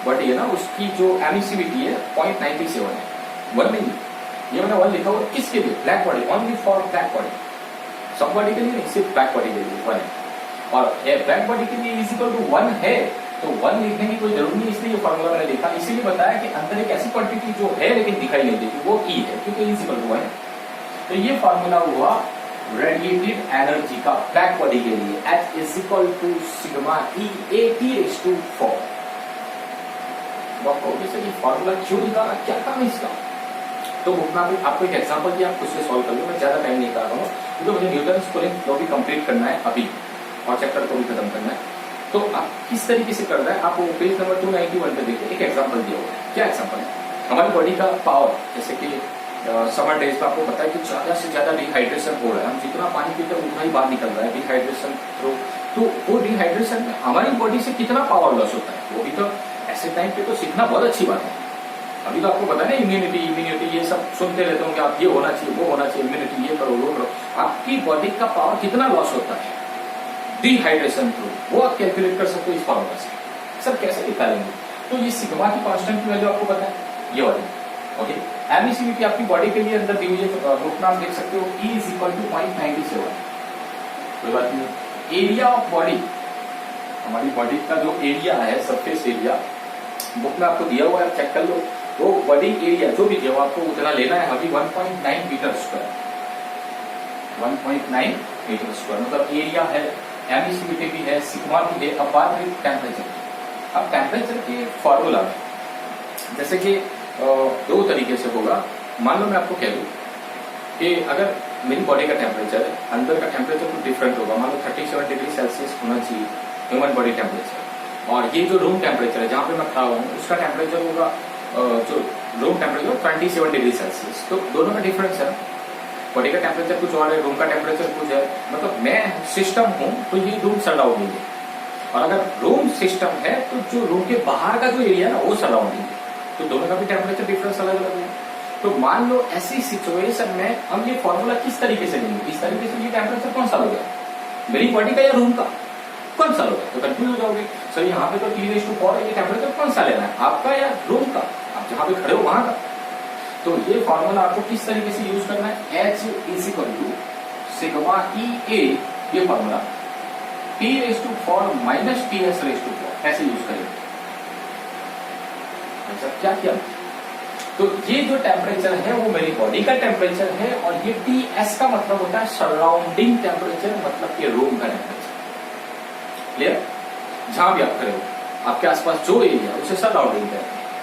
बॉडी है ना, उसकी जो एमिसिविटी है 0.97 है, 1 नहीं। ये मैंने 1 लिखा हुआ किसके लिए? Black body, only for black body, सब बॉडी के लिए नहीं, सिर्फ ब्लैक बॉडी के लिए 1 है। और ब्लैक बॉडी के लिए इज इक्वल टू 1 है, तो 1 लिखने की कोई जरूरत नहीं, इसलिए ये फॉर्मूला मैंने लिखा, इसीलिए बताया कि अंदर एक ऐसी क्वांटिटी जो है लेकिन दिखाई नहीं देती, वो ई है, क्योंकि इज इक्वल टू 1 है। तो ये फॉर्मूला हुआ रेडिएटेड एनर्जी का ब्लैक बॉडी के लिए, H is equal to sigma E A T raise to 4। ये फॉर्मूला क्यों निकाला, क्या काम है इसका? तो बुक में आपको एक एग्जांपल दिया, आप खुद से सॉल्व कर लो, मैं ज्यादा टाइम नहीं कर रहा हूँ, क्योंकि मुझे न्यूटन कूलिंग लॉ भी कंप्लीट करना है अभी और चैप्टर को भी खत्म करना है। तो आप किस तरीके से करना है, आप पेज नंबर 291 पे देखिए, एक एग्जांपल दिया हुआ है। क्या एग्जांपल है? हमारी बॉडी का पावर, जैसे कि समर डेज में आपको पता है कि ज्यादा से ज्यादा डिहाइड्रेशन हो रहा है, हम जितना पानी पीते हैं उतना ही बाहर निकल रहा है डिहाइड्रेशन थ्रू। तो वो डिहाइड्रेशन में हमारी बॉडी से कितना पावर लॉस होता है, वो भी तो ऐसे टाइम पे तो सीखना बहुत अच्छी बात है। अभी तो आपको पता है ना, इम्यूनिटी ये सब सुनते रहते हो कि आप ये होना चाहिए, वो होना चाहिए, इम्यूनिटी ये करो, वो करो। आपकी बॉडी का पावर कितना लॉस होता है डिहाइड्रेशन थ्रू, वो आप कैलकुलेट कर सकते हो इस फॉर्मूला से। सर कैसे निकालेंगे? तो ये सिग्मा की कांस्टेंट की वैल्यू आपको पता है, ये वाली, ओके। एमिसिविटी आपकी बॉडी के लिए अंदर दी हुई है, तो बुक में आप देख सकते हो E इज इक्वल टू 0.97, कोई बात नहीं। एरिया ऑफ बॉडी, हमारी बॉडी का जो एरिया है, सरफेस एरिया, बुक में आपको दिया हुआ है, चेक कर लो। वो बॉडी एरिया जो भी दिया हुआ आपको उतना लेना है, अभी 1.9 मीटर स्क्वायर, 1.9 मीटर स्क्वायर मतलब एरिया है, एमिसिविटी भी है, सिग्मा भी है। अब बात है टेम्परेचर। अब टेम्परेचर के फॉर्मूला में जैसे कि 2 तरीके से होगा। मान लो मैं आपको कह दूं कि अगर मेरी बॉडी का टेम्परेचर है, अंदर का टेम्परेचर कुछ डिफरेंट होगा, मान लो 37 डिग्री सेल्सियस होना चाहिए ह्यूमन बॉडी टेम्परेचर, और ये जो रूम टेम्परेचर है जहां पे मैं खड़ा हूँ उसका टेम्परेचर होगा जो रूम टेम्परेचर 27 डिग्री सेल्सियस। तो दोनों में डिफरेंस है, बॉडी का टेम्परेचर कुछ और है, रूम का टेम्परेचर कुछ है। मतलब मैं सिस्टम हूँ तो ये रूम सराउंडिंग है, और अगर रूम सिस्टम है तो जो रूम के बाहर का जो एरिया है ना वो सराउंडिंग है, तो दोनों का भी टेम्परेचर डिफरेंस अलग अलग है। तो मान लो ऐसी सिचुएशन में हम ये फॉर्मूला किस तरीके से लेंगे, इस तरीके से ये टेम्परेचर कौन सा होगा, मेरी बॉडी का या रूम का, कौन सा होगा? तो कंफ्यूज हो जाओगे। सर यहाँ पे तो T⁴ ये टेम्परेचर कौन सा लेना है, आपका या रूम का, आप जहाँ पे खड़े हो वहां का। तो ये फॉर्मूला आपको किस तरीके से यूज करना है, H is equal to sigma E A, ये फॉर्मूला T⁴ माइनस TS⁴ ऐसे यूज करेंगे। अच्छा क्या किया, तो ये जो टेम्परेचर है वो मेरी बॉडी का टेम्परेचर है, और ये TS का मतलब होता है सराउंडिंग टेम्परेचर, मतलब कि रूम का टेम्परेचर। क्लियर? जहां भी आप खड़े हो, आपके आसपास जो एरिया उसे सराउंडिंग है,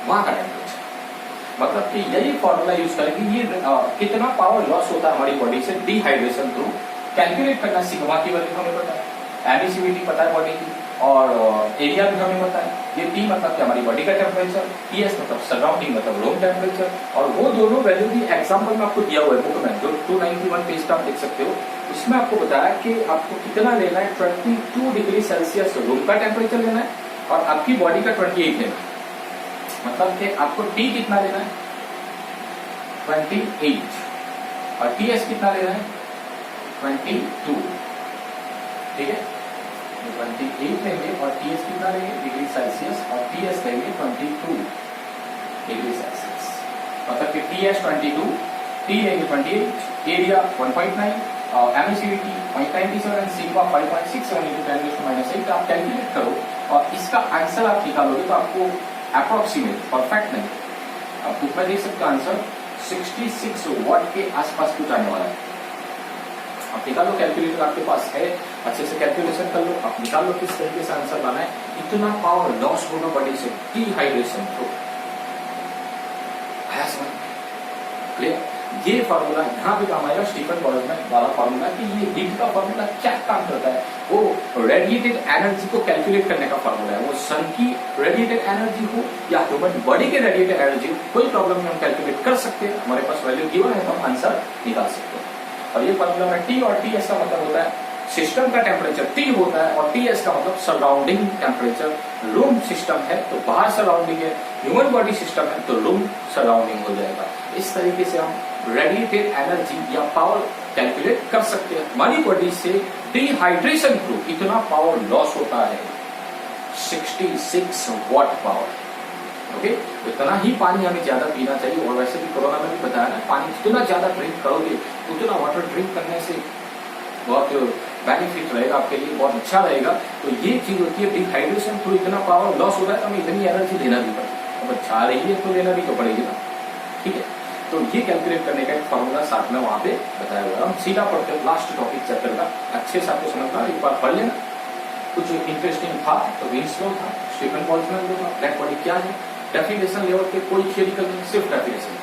वहां का टेम्परेचर। मतलब कि यही फॉर्मूला यूज करेंगे, ये कितना पावर लॉस होता है हमारी बॉडी से डिहाइड्रेशन थ्रू, कैलकुलेट करना। सिग्मा की वैल्यू हमें पता है, एमिसिविटी पता है बॉडी की, और एरिया भी हमें पता है। ये T मतलब कि हमारी बॉडी का टेम्परेचर, TS मतलब सराउंडिंग मतलब रूम टेम्परेचर, और वो दोनों वैल्यू भी एग्जांपल में आपको दिया हुआ है बुक में, जो 291 पेज का आप देख सकते हो। उसमें आपको बताया कि आपको कितना लेना है, 22 डिग्री सेल्सियस रूम का टेम्परेचर लेना है, और आपकी बॉडी का 28 लेना है। मतलब कि आपको T कितना लेना है, 28, और TS कितना लेना है, 22। ठीक है, 28 लेंगे और TS कितना लेंगे, डिग्री सेल्सियस, और TS लेंगे 22 डिग्री सेल्सियस। मतलब कि TS 22, T लेंगे 28, एरिया 1.9, और एमिसिविटी 0.97, सिग्मा 5.67 × 10⁻⁸। आप कैलकुलेट करो और इसका आंसर आप निकालोगे तो आपको अप्रोक्सीमेट, परफेक्ट नहीं, आप बुक में देख सकते हो आंसर 66 वाट के आसपास कुछ आने वाला है। आप निकालो, कैलकुलेटर आपके पास है, अच्छे से कैलकुलेशन कर लो, आप निकाल लो किस तरीके से आंसर लाना है। इतना पावर लॉस होगा बॉडी से डिहाइड्रेशन थ्रू। आया समझ? क्लियर? ये फॉर्मूला यहाँ पे काम आएगा, स्टीफन बोल्ट्जमैन वाला फॉर्मूला, कि ये हीट का फॉर्मूला क्या काम करता है। वो रेडिएटेड एनर्जी को कैलकुलेट करने का फॉर्मूला है, वो सन की रेडिएटेड एनर्जी हो या ह्यूमन बॉडी के रेडिएटेड एनर्जी हो, कोई प्रॉब्लम नहीं, हम कैलकुलेट कर सकते हैं। हमारे पास वैल्यू गिवन है तो हम आंसर निकाल सकते हैं। और ये फॉर्मूला में T और TS का मतलब होता है सिस्टम का टेम्परेचर T होता है और TS का मतलब सराउंडिंग टेम्परेचर। रूम सिस्टम है तो बाहर सराउंडिंग है, ह्यूमन बॉडी सिस्टम है तो रूम सराउंडिंग हो जाएगा। इस तरीके से हम रेडिएटेड एनर्जी या पावर कैलकुलेट कर सकते हैं। हमारी बॉडी से डिहाइड्रेशन थ्रू कितना पावर लॉस होता है, 66 वाट पावर। ओके, इतना ही पानी हमें ज्यादा पीना चाहिए। और वैसे भी कोरोना में भी बताया ना, पानी जितना ज्यादा ड्रिंक करोगे उतना वाटर ड्रिंक करने से बहुत बेनिफिट रहेगा आपके लिए, बहुत अच्छा रहेगा। तो ये चीज होती है डिहाइड्रेशन थ्रू इतना पावर लॉस हो रहा है तो हमें इतनी एनर्जी लेना भी पड़ेगा। अब अच्छा रही है तो लेना भी तो पड़ेगी ना, ठीक है। तो ये कैलकुलेट करने का एक फॉर्मूला साथ में वहां पे बताया हुआ है। हम सीधा पढ़ते हैं लास्ट टॉपिक चैप्टर का, अच्छे से आपको समझना, एक बार पढ़ लेना। कुछ इंटरेस्टिंग था तो विन्स लॉ था, स्टीफन बोल्ट्जमैन लॉ था। ब्लैक बॉडी क्या है, डेफिनेशन लेवल पे कोई थियोरिकल नहीं, सिर्फ डेफिनेशन।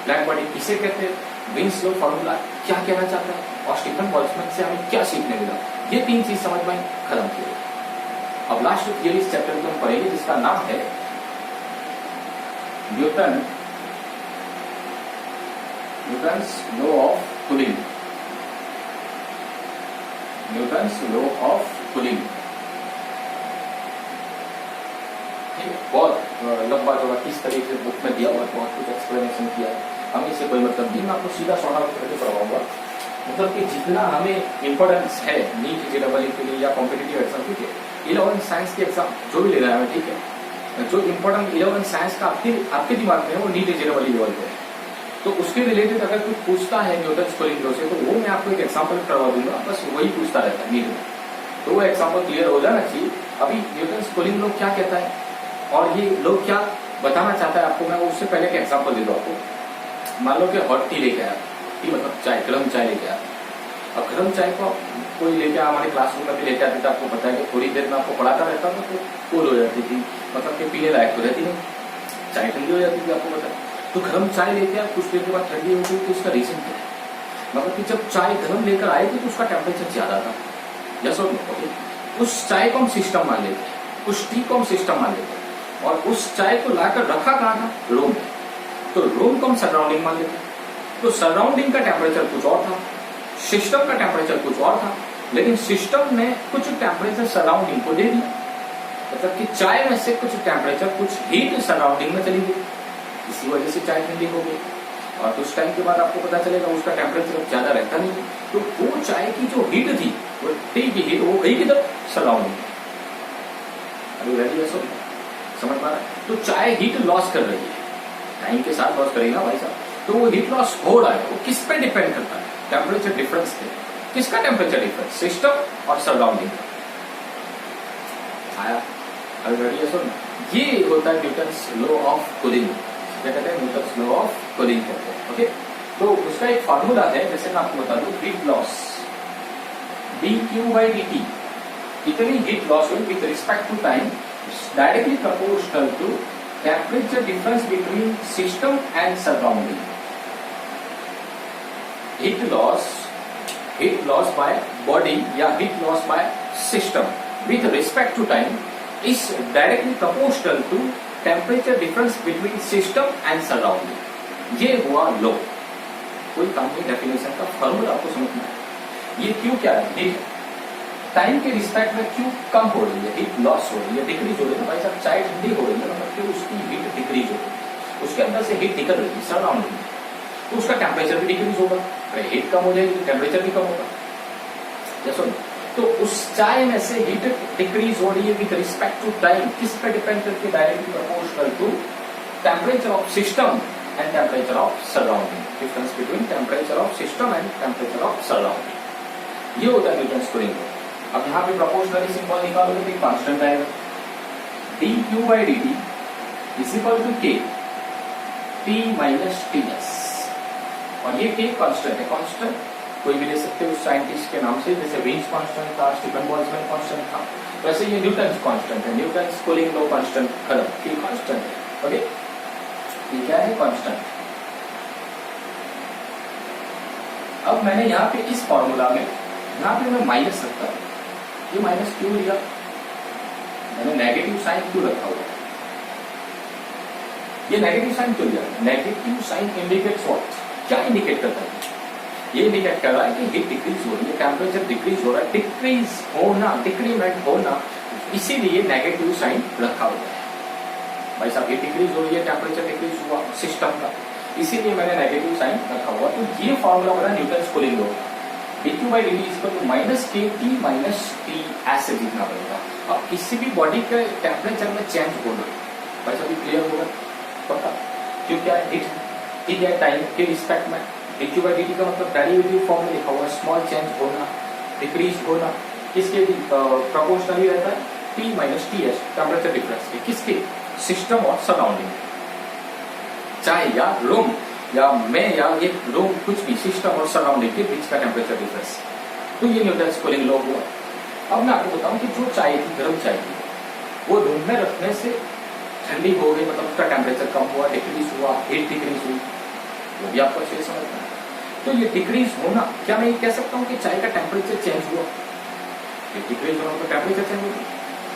ब्लैक बॉडी किसे कहते हैं, विन्स लॉ फॉर्मूला क्या कहना चाहता है और स्टीफन बोल्ट्जमैन से हमें क्या सीखने मिला, ये तीन चीज समझ में खत्म किए। अब लास्ट थियरी इस चैप्टर में हम पढ़ेंगे जिसका नाम है Newton's law of cooling. Newton's law of cooling बहुत लंबा चौड़ा किस तरीके से बुक में दिया हुआ, बहुत कुछ एक्सप्लेनेशन किया है। हमें इससे कोई मतलब नहीं, मैं आपको सीधा शॉर्ट आउट करके पढ़ाऊंगा। मतलब कि जितना हमें इंपॉर्टेंस है नीट जेईई के लिए या कॉम्पिटिटिव एग्जाम, ठीक है, 11 साइंस के एग्जाम जो भी ले रहा है, ठीक है, जो इंपॉर्टेंट 11 साइंस का आपके दिमाग में है वो नीट जेईई लेवल पे है। तो उसके रिलेटेड अगर कुछ पूछता है न्यूटन्स कूलिंग लॉ से, तो वो मैं आपको एक एग्जाम्पल करवा दूंगा, बस वही पूछता रहता है नीट में, तो वो एग्जाम्पल क्लियर हो जाना चाहिए। अभी न्यूटन्स कूलिंग लॉ क्या कहता है और ये लोग क्या बताना चाहता है आपको, मैं उससे पहले एक एग्जाम्पल दे दूं आपको। मान लो कि हॉट टी लेके आया, टी मतलब चाय, गर्म चाय लेके आया। अब गर्म चाय को कोई लेके हमारे क्लासरूम में भी लेके आते थे, आपको पता है कि थोड़ी देर में आपको पढ़ाता रहता था तो कूल हो जाती थी, मतलब कि पीने लायक तो रहती नहीं, चाय ठंडी हो जाती थी, आपको पता है। तो गर्म चाय लेके आया, कुछ देर के बाद ठंडी हो गई, तो उसका रीजन क्या है, मतलब कि जब चाय गर्म लेकर आए थे तो उसका टेम्परेचर ज्यादा था, जैसा उस चाय को हम सिस्टम मान लेते हैं, उस टी को हम सिस्टम मान लेते हैं, और उस चाय को लाकर रखा कहाँ था, रूम में, तो रूम को हम सराउंडिंग मान लेते हैं। तो सराउंडिंग का टेम्परेचर कुछ और था, सिस्टम का टेम्परेचर कुछ और था, लेकिन सिस्टम ने कुछ टेम्परेचर सराउंडिंग को दे दिया, मतलब कि चाय में से कुछ टेम्परेचर, कुछ हीट सराउंडिंग में चली गई, इसी वजह से चाय ठंडी हो गई। और कुछ टाइम के बाद आपको पता चलेगा उसका टेम्परेचर ज्यादा रहता नहीं, तो वो चाय की जो हीट थी, वो टी की हीट, वो गई किधर, सराउंडिंग। अभी रेडी है, समझ पा रहा है। तो चाय हीट लॉस कर रही है, टाइम के साथ लॉस करेगी ना भाई साहब, तो वो हीट लॉस हो रहा है, वो किस पे डिपेंड करता है, टेम्परेचर डिफरेंस पे। किसका टेम्परेचर डिफरेंस, सिस्टम और सराउंडिंग आया। अभी रेडी है, सुन, ये होता है न्यूटन्स लॉ ऑफ कूलिंग। क्या कहते हैं, न्यूटन्स लॉ ऑफ कूलिंग कहते हैं। ओके, तो उसका एक फॉर्मूला है, जैसे मैं आपको बता दूं, हीट लॉस dQ/dt, इतनी हीट लॉस हुई with respect to time directly proportional to temperature difference between system and surrounding. Heat loss by body या heat loss by system with respect to time is directly proportional to temperature difference between system and surrounding. ये हुआ लो, कोई काम नहीं, definition का formula आपको समझना है। ये क्यों क्या है, हीट टाइम के रिस्पेक्ट में क्यों कम हो रही है, हीट लॉस हो रही है, डिक्रीज हो रही है। भाई साहब चाय ठंडी हो रही है, मतलब कि उसकी हीट डिक्रीज हो रही है, उसके अंदर से हीट निकल रही है सराउंडिंग, तो उसका टेम्परेचर भी डिक्रीज होगा। अगर हीट कम हो जाएगी तो टेम्परेचर भी कम होगा, जैसा। तो उस चाय में से हीट डिक्रीज हो रही है विद रिस्पेक्ट टू टाइम, किस पे डिपेंड करके, directly proportional to temperature of system and temperature of surrounding, difference between temperature of system and temperature of surrounding. ये होता है न्यूटन्स कूलिंग लॉ। अब यहाँ पे प्रोपोर्शनली सिंबल निकालोगे तो कांस्टेंट आएगा, dQ/dt is equal to K T minus TS, और ये K कांस्टेंट है, कांस्टेंट कोई भी ले सकते हो उस साइंटिस्ट के नाम से, जैसे विन्स कांस्टेंट था, स्टीफन बोल्ट्जमैन कांस्टेंट था, वैसे ये न्यूटन्स कांस्टेंट है, न्यूटन्स कूलिंग लॉ कांस्टेंट, खत्म, K कांस्टेंट है। ओके, ये क्या है, कांस्टेंट। अब मैंने यहाँ पे इस फॉर्मूला में, यहाँ पे मैं माइनस रखता हूँ, ये माइनस क्यों लिया, मैंने नेगेटिव साइन क्यों रखा हुआ, ये नेगेटिव साइन क्यों लिया, नेगेटिव साइन इंडिकेट्स व्हाट, क्या इंडिकेट करता है, ये इंडिकेट कर रहा है कि हीट डिक्रीज हो रही है, टेम्परेचर डिक्रीज हो रहा है। डिक्रीज होना, डिक्रीमेंट होना, इसीलिए नेगेटिव साइन रखा हुआ है। भाई साहब ये डिक्रीज हो रही है, टेम्परेचर डिक्रीज हुआ सिस्टम का, इसीलिए मैंने नेगेटिव साइन रखा हुआ। तो ये फॉर्मूला बना न्यूटन कूलिंग लॉ का, dq by dt is equal to minus के टी माइनस टी ऐसे लिखना पड़ेगा। अब किसी भी बॉडी के टेम्परेचर में चेंज होना, भाई साहब क्लियर होगा पक्का, क्यों क्या है हिट, ठीक है, टाइम के रिस्पेक्ट में dq by dt का मतलब डेरिवेटिव फॉर्म में लिखा हुआ है, स्मॉल चेंज होना, डिक्रीज होना, किसके प्रोपोर्शनली रहता है, t minus T S temperature difference के, किसके, सिस्टम और सराउंडिंग, चाहे या रूम या मैं या ये रूम कुछ भी, सिस्टम और सराउंडिंग के बीच का टेम्परेचर डिफरेंस। तो ये न्यूटन्स कूलिंग लॉ हुआ। अब मैं आपको बताऊं कि जो चाय थी, गर्म चाय थी, वो रूम में रखने से ठंडी हो गई, मतलब उसका टेम्परेचर कम हुआ, डिक्रीज हुआ, हीट डिक्रीज हुई, वो भी आपको अच्छे से समझना है। तो ये डिक्रीज होना, क्या मैं ये कह सकता हूँ कि चाय का टेम्परेचर चेंज हुआ, ये डिक्रीज होना तो टेम्परेचर चेंज हुआ।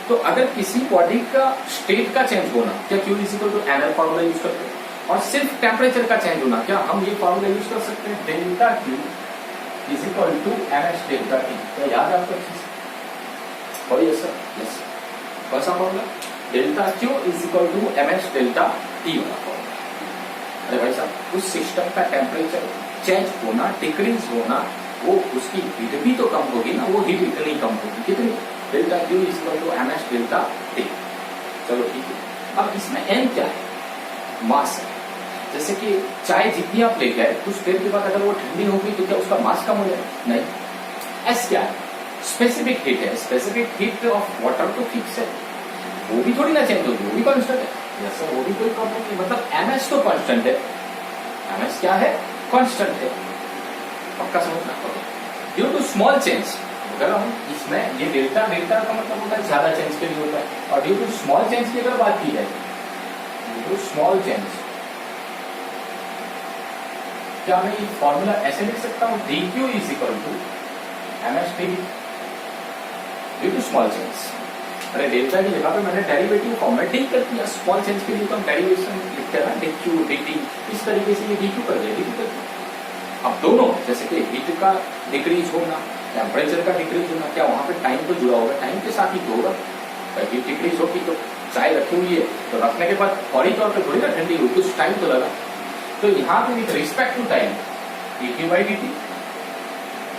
तो अगर किसी बॉडी का स्टेट का चेंज होना, क्या Q is equal to NL formula use करते हैं, और सिर्फ टेम्परेचर का चेंज होना, क्या हम ये फॉर्मूला यूज कर सकते हैं, delta Q is equal to MH delta T. क्या याद है आपको अच्छे से? और यस सर, यस, कौन सा formula, delta Q is equal to MH delta T वाला फॉर्मूला। अरे भाई साहब, उस सिस्टम का टेम्परेचर चेंज होना, डिक्रीज होना, वो उसकी हीट भी तो कम होगी ना, वो हीट इतनी कम होगी, कितनी, delta Q is equal to MH delta T. चलो ठीक है। अब इसमें n क्या है, मास है। जैसे कि चाय जितनी आप लेके आए, कुछ देर के बाद अगर वो ठंडी होगी तो क्या उसका मास कम हो जाएगा, नहीं। एस क्या है, स्पेसिफिक हीट है, स्पेसिफिक हीट ऑफ वाटर तो फिक्स है, वो भी थोड़ी ना चेंज होगी, वो भी कांस्टेंट है। यस सर, वो भी कोई प्रॉब्लम नहीं, मतलब एमएस तो कांस्टेंट है, एमएस क्या है, कांस्टेंट है, पक्का समझना। ड्यू टू स्मॉल चेंज, कह रहा हूं इसमें ये डेल्टा, डेल्टा का मतलब होता है ज्यादा चेंज के लिए होता है, और ड्यू टू स्मॉल चेंज की अगर बात की जाए, ड्यू टू स्मॉल चेंज, क्या मैं ये फॉर्मूला ऐसे लिख सकता हूं, dq is equal to MH T due to small change. अरे डेल्टा की जगह पे मैंने डेरिवेटिव फॉर्मेटिंग कर दिया, स्मॉल चेंज के लिए तो हम डेरिवेशन लिखते हैं dq dt, इस तरीके से ये dq कर दिया, dq कर दिया। अब दोनों, जैसे कि हीट का डिक्रीज होना, टेम्परेचर का डिक्रीज होना, क्या वहां पे टाइम तो जुड़ा होगा, टाइम के साथ ही तो होगा। हीट डिक्रीज होगी तो चाय रखी हुई है, तो रखने के बाद फौरी तौर पर थोड़ी ना ठंडी हुई, कुछ टाइम तो लगा। तो यहाँ पे with respect to time dq by dt,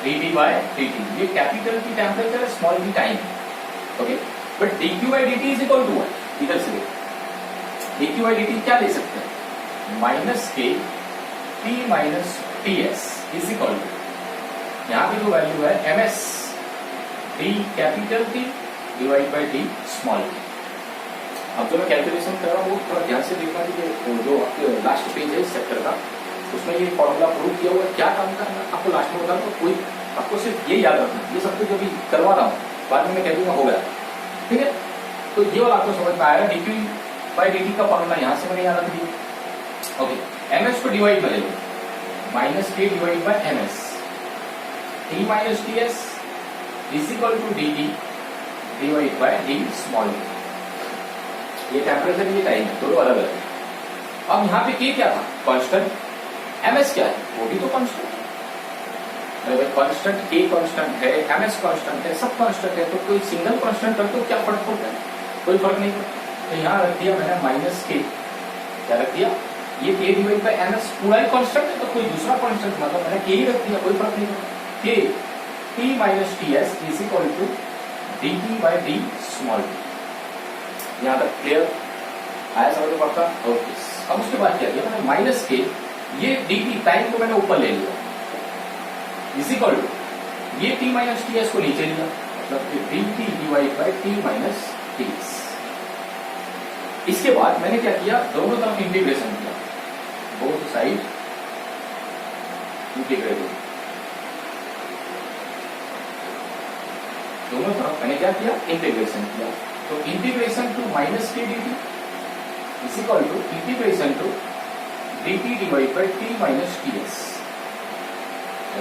dt by dt, ये कैपिटल की टेम्परेचर है, स्मॉल की time, okay. But dq by dt is equal to what, इधर से dq by dt क्या ले सकते हैं, minus K t minus T S is equal to, यहाँ पे जो वैल्यू है ms d capital T divide by d small t। अब जो मैं कैलकुलेशन कर रहा हूँ वो थोड़ा ध्यान से देखना कि जो लास्ट पेज है इस चैप्टर का, उसमें ये फॉर्मूला प्रूव किया हुआ है, क्या काम करना है आपको लास्ट में बताऊँ, तो कोई आपको सिर्फ ये याद रखना, ये सब कुछ जो भी करवा रहा हूँ बाद में मैं कह दूंगा हो गया, ठीक है। तो ये वाला आपको समझ में आएगा, dq बाई dt का फॉर्मूला यहाँ से मैंने याद रख दिया, ओके। ms को डिवाइड में ले लो, minus K divide by ms, t minus T S is equal to dt divide by d small. ये टेम्परेचर, ये टाइम है, दोनों अलग अलग है। अब यहाँ पे k क्या था, कांस्टेंट, ms क्या है, वो भी तो कांस्टेंट है। अरे भाई कांस्टेंट, k कांस्टेंट है, ms कांस्टेंट है, सब कांस्टेंट है, तो कोई सिंगल कांस्टेंट कर तो क्या फर्क पड़ता है, कोई फर्क नहीं पड़ता। तो यहाँ रख दिया मैंने माइनस k, क्या रख दिया, ये k डिवाइड बाई ms पूरा ही कांस्टेंट है, तो कोई दूसरा कांस्टेंट मतलब मैंने k ही रख दिया, कोई फर्क नहीं पड़ता। k t minus T S is equal to dt by d small. यहाँ तक क्लियर आया, समझ में पड़ता, ओके। अब उसके बाद क्या किया मैंने, माइनस के, ये dt टाइम को मैंने ऊपर ले लिया, इज इक्वल टू ये t माइनस टी एस को नीचे लिया, मतलब dt divide by t minus T S. इसके बाद मैंने क्या किया, दोनों तरफ इंटीग्रेशन किया, बोथ साइड इंटीग्रेटेड, दोनों तरफ मैंने क्या किया, इंटीग्रेशन किया। तो integration to minus K D T is equal to integration to D T divide by T minus T S.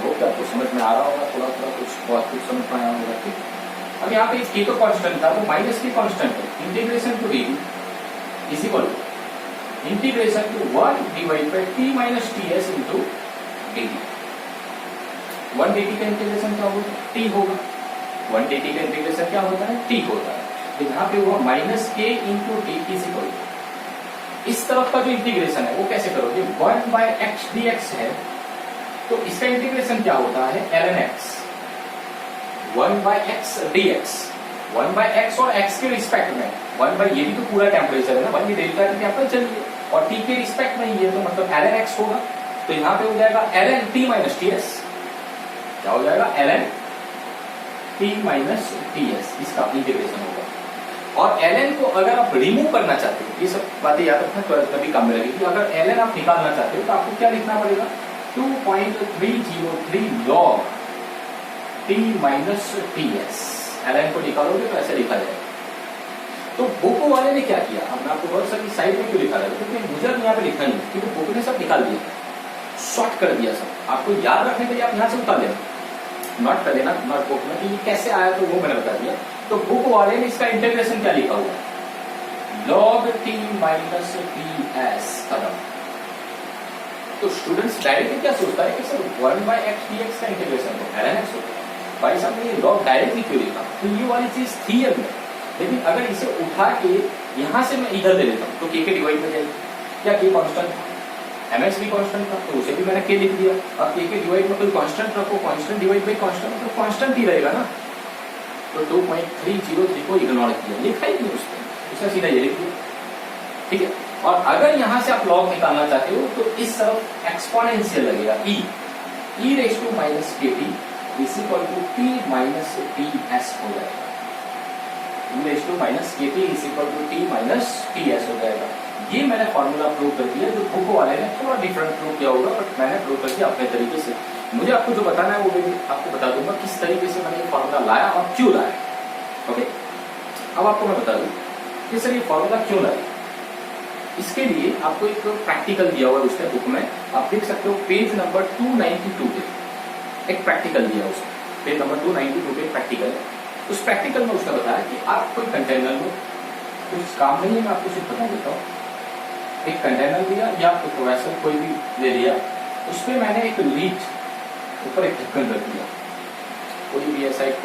Hope आपको समझ में आ रहा होगा, थोड़ा थोड़ा कुछ बहुत कुछ समझ में आया होगा, ठीक। अब यहाँ पे के तो कांस्टेंट था, तो माइनस के कांस्टेंट है, integration to D T is equal to integration to 1 divide by T minus T S into D T. 1 dt का इंटीग्रेशन क्या होगा, t होगा। 1 dt का इंटीग्रेशन क्या होता है, t होता है। तो यहाँ पे हुआ minus k into T is equal to, इस तरफ का जो इंटीग्रेशन है वो कैसे करोगे, 1 बाय एक्स डी एक्स है, तो इसका इंटीग्रेशन क्या होता है, ln x, 1 bye x d x, 1 bye x और x के रिस्पेक्ट में, 1 बाय ये भी तो पूरा टेम्परेचर है ना, 1 ये डेल्टा टी टेम्परेचर है और t के रिस्पेक्ट में ये तो मतलब ln x होगा। तो यहाँ पे हो जाएगा ln t minus T S, क्या हो जाएगा ln t minus T S, इसका इंटीग्रेशन होगा। और ln को अगर आप रिमूव करना चाहते हो, ये सब बातें याद रखना कभी काम में लगेगी, अगर ln आप निकालना चाहते हो तो आपको क्या लिखना पड़ेगा, 2.303 log t minus T S, ln को निकालोगे तो ऐसे लिखा जाएगा। तो बुक वाले ने क्या किया, अब मैं आपको बहुत सारी साइड में क्यों लिखा रहा है, क्योंकि मुझे यहाँ पे लिखा नहीं, क्योंकि बुक ने सब निकाल दिया, शॉर्ट कर दिया सब। आपको याद रखने के लिए आप यहाँ से उतार लेना, नोट कर लेना नोट बुक में कि ये कैसे आया, तो वो मैंने बता दिया। तो बुक वाले ने इसका इंटीग्रेशन क्या लिखा हुआ है, log t minus T s खत्म। तो स्टूडेंट्स डायरेक्टली क्या सोचता है कि sir 1 bye x d x का इंटीग्रेशन हो ln x होता है, भाई साहब ने लॉग डायरेक्टली क्यों लिखा, तो ये वाली चीज थी अब में, लेकिन अगर इसे उठा के यहां से मैं इधर ले लेता हूं तो k के डिवाइड में जाएगी, क्या k कांस्टेंट था, mx भी कांस्टेंट था, तो उसे भी मैंने k लिख दिया। अब k के डिवाइड में कोई कांस्टेंट रखो, कांस्टेंट डिवाइड बाई कांस्टेंट, तो कांस्टेंट ही रहेगा ना। तो 2.303 को इग्नोर किया, लिखा ही नहीं उसने, उसने सीधा ये लिख दिया, ठीक है। और अगर यहां से आप लॉग निकालना चाहते हो तो इस तरफ एक्सपोनेंशियल लगेगा, e रेज़ टू माइनस के t is equal to t minus T s हो जाएगा, e रेज़ टू माइनस के t is equal to t minus T s हो जाएगा। ये मैंने फॉर्मूला प्रूव कर दिया, जो बुक वाले ने थोड़ा डिफरेंट प्रूव किया होगा, बट मैंने प्रूव कर दिया अपने तरीके से। मुझे आपको जो बताना है वो भी आपको बता दूंगा किस तरीके से मैंने ये फॉर्मूला लाया और क्यों लाया। ओके, अब आपको मैं बता दूं कि सर ये फॉर्मूला क्यों लाया। इसके लिए आपको एक प्रैक्टिकल दिया हुआ है उसने बुक में, आप देख सकते हो पेज नंबर 292 पे एक प्रैक्टिकल दिया है उसमें, पेज नंबर 292 पे प्रैक्टिकल है। उस प्रैक्टिकल में उसने बताया कि आप कोई कंटेनर लो, कुछ काम नहीं है, मैं आपको सिर्फ बता देता हूँ। एक कंटेनर लिया या तो वैसे कोई भी ले लिया, उसमें मैंने एक लीड ऊपर एक ढक्कन रख दिया, कोई भी ऐसा एक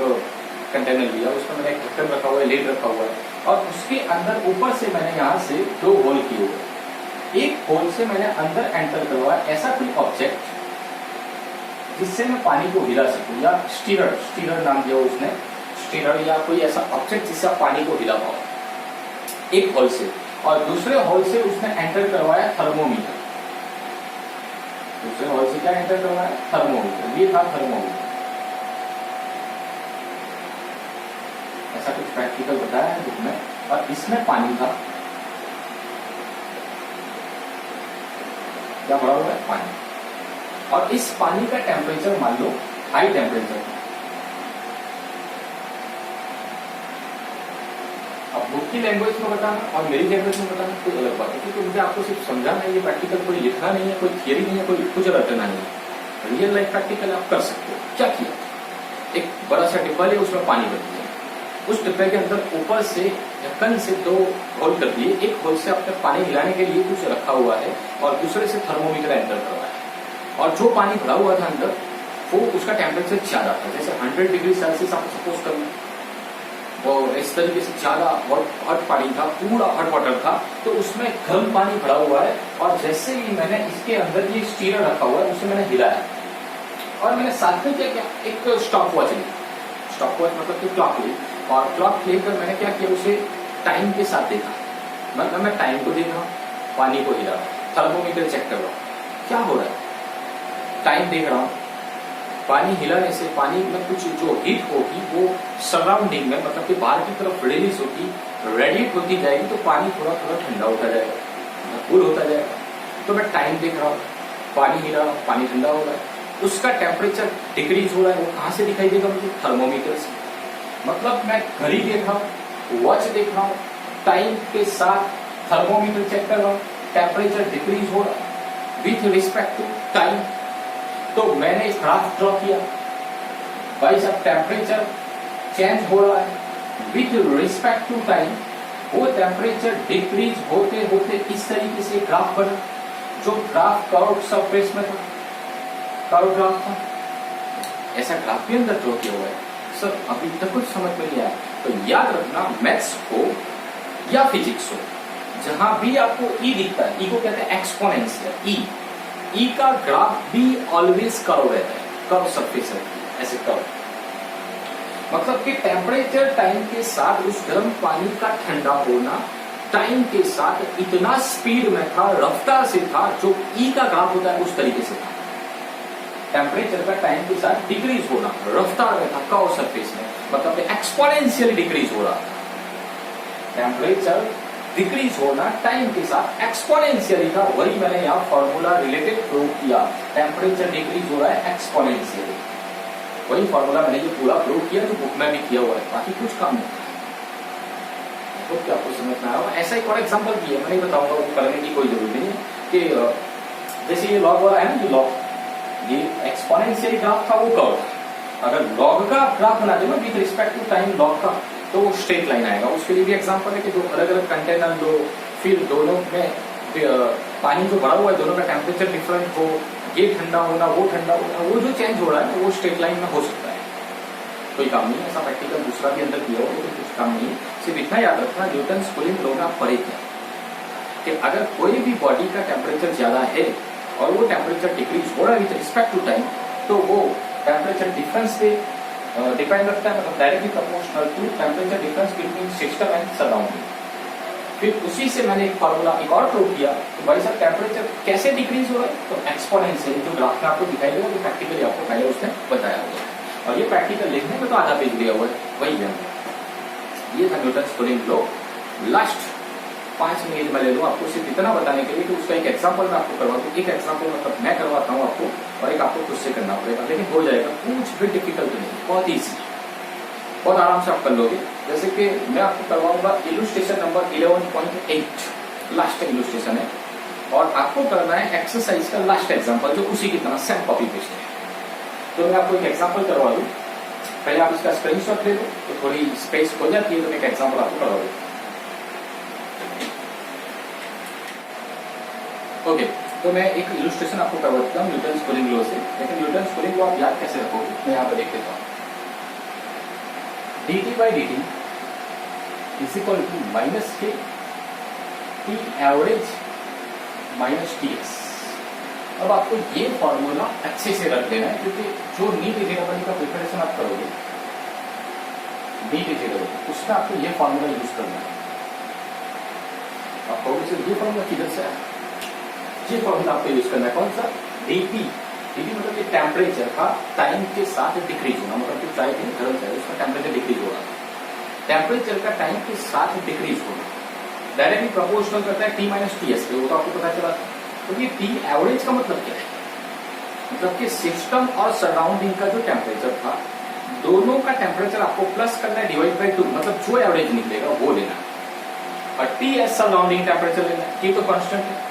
कंटेनर लिया, उसमें मैंने एक ढक्कन रखा हुआ है, लीड रखा हुआ है, और उसके अंदर ऊपर से मैंने यहाँ से 2 होल किए हुए, एक होल से मैंने अंदर एंटर करवाया ऐसा कोई ऑब्जेक्ट जिससे मैं पानी को हिला सकूं, या स्टीरर नाम दिया उसने, स्टीरर या कोई ऐसा ऑब्जेक्ट जिससे आप पानी को हिला पाओ, एक होल से। और दूसरे होल से उसने एंटर करवाया थर्मोमीटर, दूसरे होल से क्या एंटर करवाया, थर्मोमीटर, ये था थर्मोमीटर। ऐसा कुछ प्रैक्टिकल बताया है बुक में, और इसमें पानी था, क्या भरा हुआ है, पानी। और इस पानी का टेम्परेचर मान लो हाई टेम्परेचर है। अब बुक की लैंग्वेज में बताना और मेरी लैंग्वेज में बताना कोई अलग बात है, क्योंकि मुझे आपको सिर्फ समझाना है, ये प्रैक्टिकल कोई लिखना नहीं है, कोई थियरी नहीं है, कोई कुछ रटना नहीं है, रियल लाइफ प्रैक्टिकल आप कर सकते हो। क्या किया, एक बड़ा सा डिब्बा लिया, उसमें पानी भर दिया, उस डिब्बे के अंदर ऊपर से ढक्कन से 2 होल कर दिए, एक होल से आपने पानी हिलाने के लिए कुछ रखा हुआ है और दूसरे से थर्मोमीटर एंटर करवाया, और जो पानी भरा हुआ था अंदर वो उसका टेम्परेचर ज्यादा था, जैसे 100 डिग्री सेल्सियस आप सपोज कर लो, और इस तरीके से ज्यादा हॉट पानी था, पूरा हॉट वाटर था, तो उसमें गर्म पानी भरा हुआ है। और जैसे ही मैंने इसके अंदर ये स्टीरर रखा हुआ है उसे मैंने हिलाया, और मैंने साथ में क्या किया, एक स्टॉप वॉच ली, स्टॉप वॉच मतलब कि क्लॉक ली, और क्लॉक लेकर मैंने क्या किया, उसे टाइम के साथ देखा, मतलब मैं टाइम को देखा, पानी को हिला, थर्मोमीटर चेक कर रहा हूँ क्या हो रहा है, टाइम देख रहा हूँ, पानी हिलाने से पानी में कुछ जो हीट होगी वो सराउंडिंग में, मतलब कि बाहर की तरफ रिलीज होगी, रेडिएट होती जाएगी, तो पानी थोड़ा थोड़ा ठंडा होता जाएगा, कूल होता जाएगा। तो मैं टाइम देख रहा हूँ, पानी हिला, पानी ठंडा हो रहा है, उसका टेम्परेचर डिक्रीज हो रहा है, वो कहाँ से दिखाई देगा मुझे, थर्मोमीटर से। मतलब मैं घड़ी देख रहा हूँ, वॉच देख रहा हूँ, टाइम के साथ थर्मोमीटर चेक कर रहा हूँ, टेम्परेचर डिक्रीज हो रहा है विथ रिस्पेक्ट टू टाइम। तो मैंने एक ग्राफ ड्रॉ किया, भाई साहब टेम्परेचर चेंज हो रहा है विथ रिस्पेक्ट टू टाइम, वो टेम्परेचर डिक्रीज होते होते इस तरीके से ग्राफ बना, जो ग्राफ कर्व सरफेस में था, कर्व ग्राफ था, ऐसा ग्राफ भी अंदर ड्रॉ किया हुआ है। सर अभी तक कुछ समझ में नहीं आया, तो याद रखना मैथ्स हो या फिजिक्स हो, जहां भी आपको ई दिखता है, ई को कहते हैं एक्सपोनेंशियल, ई का ग्राफ भी ऑलवेज कर्व रहता है, कर्व सरफेस है, ऐसे कर्व। मतलब कि टेम्परेचर टाइम के साथ उस गर्म पानी का ठंडा होना टाइम के साथ इतना स्पीड में था, रफ्तार से था, जो ई का ग्राफ होता है उस तरीके से था। टेम्परेचर का टाइम के साथ डिक्रीज होना रफ्तार में था, कर्व सरफेस में, मतलब एक्सपोनेंशियल डिक्रीज हो रहा था। टेम्परेचर डिक्रीज होना टाइम के साथ एक्सपोनेंशियली था, वही मैंने यहाँ फॉर्मूला रिलेटेड प्रूव किया। टेम्परेचर डिक्रीज हो रहा है एक्सपोनेंशियली, वही फॉर्मूला मैंने ये पूरा प्रूव किया, जो बुक में भी किया हुआ है, बाकी कुछ काम नहीं। तो क्या आपको समझ में आया? ऐसा एक और एग्जांपल भी है, मैं नहीं बताऊंगा, वो करने की कोई जरूरत नहीं है। कि जैसे ये लॉग वाला है ना, ये लॉग, ये एक्सपोनेंशियल ग्राफ था, वो कर्व था। अगर लॉग का ग्राफ बना दे ना with respect to time log का, तो वो स्ट्रेट लाइन आएगा। उसके लिए भी एग्जांपल है कि जो अलग अलग कंटेनर लो, फिर दोनों में पानी जो भरा हुआ है, दोनों का टेम्परेचर डिफरेंट हो, ये ठंडा होना, वो ठंडा होना, वो जो चेंज हो रहा है वो स्ट्रेट लाइन में हो सकता है। कोई काम नहीं है, ऐसा प्रैक्टिकल दूसरा भी अंदर किया हो, तो कुछ काम नहीं है। सिर्फ इतना याद रखना, न्यूटन कूलिंग लॉ का परे क्या कि अगर कोई भी बॉडी का टेम्परेचर ज्यादा है और वो टेम्परेचर डिक्रीज हो रहा है विद रिस्पेक्ट टू टाइम, तो वो टेम्परेचर डिफरेंस पे डिपेंड करता है, मतलब directly proportional to temperature difference between system and surrounding. फिर उसी से मैंने एक फॉर्मूला एक और प्रूव किया कि भाई साहब टेम्परेचर कैसे डिक्रीज हो रहा है, तो एक्सपोनेंशियल, जो ग्राफ में आपको दिखाई देगा, तो प्रैक्टिकली आपको पहले उसने बताया हुआ है, और ये प्रैक्टिकल लिखने में तो आधा पेज दिया हुआ है, वही है। ये था Newton cooling law. Last 5 minute में ले लूँ आपको सिर्फ इतना बताने के लिए कि उसका एक एग्जाम्पल मैं आपको करवा दूँ। एक एग्जाम्पल मतलब मैं करवाता हूँ आपको, और एक आपको खुद से करना पड़ेगा, लेकिन हो जाएगा, कुछ भी डिफिकल्ट नहीं, बहुत ईजी, बहुत आराम से आप कर लोगे। जैसे कि मैं आपको करवाऊंगा इलुस्ट्रेशन नंबर 11.8, लास्ट इलुस्ट्रेशन है, और आपको करना है एक्सरसाइज का लास्ट एग्जाम्पल, जो उसी की तरह सेम कॉपी पेस्ट है। तो मैं आपको एक एग्जाम्पल करवा दूं, पहले आप इसका स्क्रीनशॉट ले लो, तो थोड़ी स्पेस हो जाती है, तो मैं एक एग्जाम्पल आपको करवा दूं। ओके, तो मैं एक इलुस्ट्रेशन आपको करवा देता हूँ न्यूटन कूलिंग लॉ से, लेकिन न्यूटन कूलिंग लॉ आप याद कैसे रखोगे, मैं यहाँ पर देख लेता हूँ। dt by dt is equal to minus k t average minus ts। अब आपको ये फॉर्मूला अच्छे से रख देना है, क्योंकि जो नीट एलिजिबिलिटी का प्रिपरेशन आप करोगे, नीट एलिजिबिलिटी, उसमें आपको ये फॉर्मूला यूज करना है। आप कहोगे सर ये फॉर्मूला किधर से आया? ये फॉर्मूला आपको यूज करना है, कौन सा? dp मतलब ये टेम्परेचर का टाइम के साथ डिक्रीज होना, मतलब जो चाय थी गर्म चाय, उसका टेम्परेचर डिक्रीज हो रहा है, टेम्परेचर का टाइम के साथ डिक्रीज होना डायरेक्टली प्रोपोर्शनल करता है t माइनस ts पे, वो तो आपको पता चला। तो ये t एवरेज का मतलब क्या है? मतलब कि सिस्टम और सराउंडिंग का जो टेम्परेचर था, दोनों का टेम्परेचर आपको प्लस करना है, डिवाइड बाई 2, मतलब जो एवरेज निकलेगा वो लेना, और ts सराउंडिंग टेम्परेचर लेना, t तो कांस्टेंट है।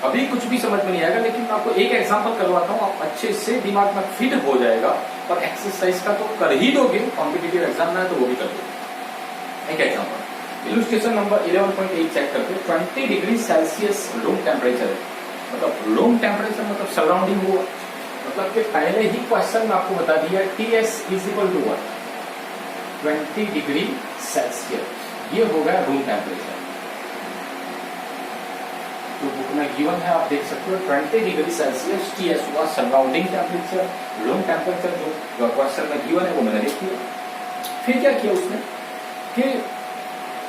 अभी कुछ भी समझ में नहीं आएगा, लेकिन मैं आपको एक एग्जांपल करवाता हूँ, आप अच्छे से दिमाग में फिट हो जाएगा, और एक्सरसाइज का तो कर ही दोगे, कॉम्पिटिटिव एग्जाम में है तो वो भी कर दोगे। एक एग्जांपल, इलुस्ट्रेशन नंबर 11.8 चेक करते हैं। 20 डिग्री सेल्सियस रूम टेम्परेचर है, मतलब रूम टेम्परेचर मतलब सराउंडिंग वो, मतलब कि पहले ही क्वेश्चन में आपको बता दिया ts is equal to 20 degree Celsius, ये हो गया रूम टेम्परेचर। तो बुक में गिवन है, आप देख सकते हो 20 डिग्री सेल्सियस ts हुआ सराउंडिंग टेम्परेचर, रूम टेम्परेचर जो क्वेश्चन में गिवन है वो मैंने लिख दिया। फिर क्या किया उसने कि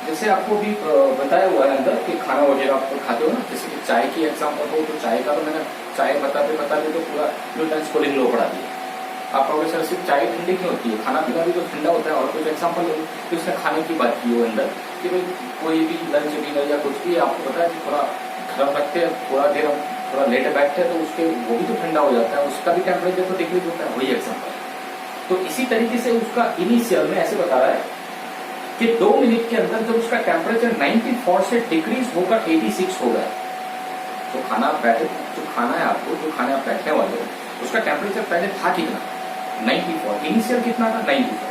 जैसे आपको भी बताया हुआ है अंदर कि खाना वगैरह आप खाते हो ना, जैसे कि चाय की एग्जाम्पल हो, तो चाय का तो मैंने चाय बताते तो पूरा न्यूटन कूलिंग लॉ पढ़ा दिया। आप कहोगे सर सिर्फ चाय ठंडी क्यों होती है, खाना पीना भी तो ठंडा होता है, और कुछ एग्जाम्पल हो तो उसने खाने की बात की हो अंदर कि भाई कोई भी लंच डिनर या कुछ भी आपको पता है कि थोड़ा गर्म रखते हैं, थोड़ा देर हम थोड़ा लेट बैठते हैं, तो उसके वो भी तो ठंडा हो जाता है, उसका भी टेम्परेचर तो डिक्रीज होता है, वही एग्जाम्पल। तो इसी तरीके से उसका इनिशियल में ऐसे बता रहा है कि 2 मिनट के अंदर जब उसका टेम्परेचर 94 से डिक्रीज होकर 86 हो गया, तो खाना आप बैठे, जो खाना है आपको, जो खाने आप बैठने वाले हो, उसका टेम्परेचर पहले था कितना? 94, इनिशियल कितना था? 94।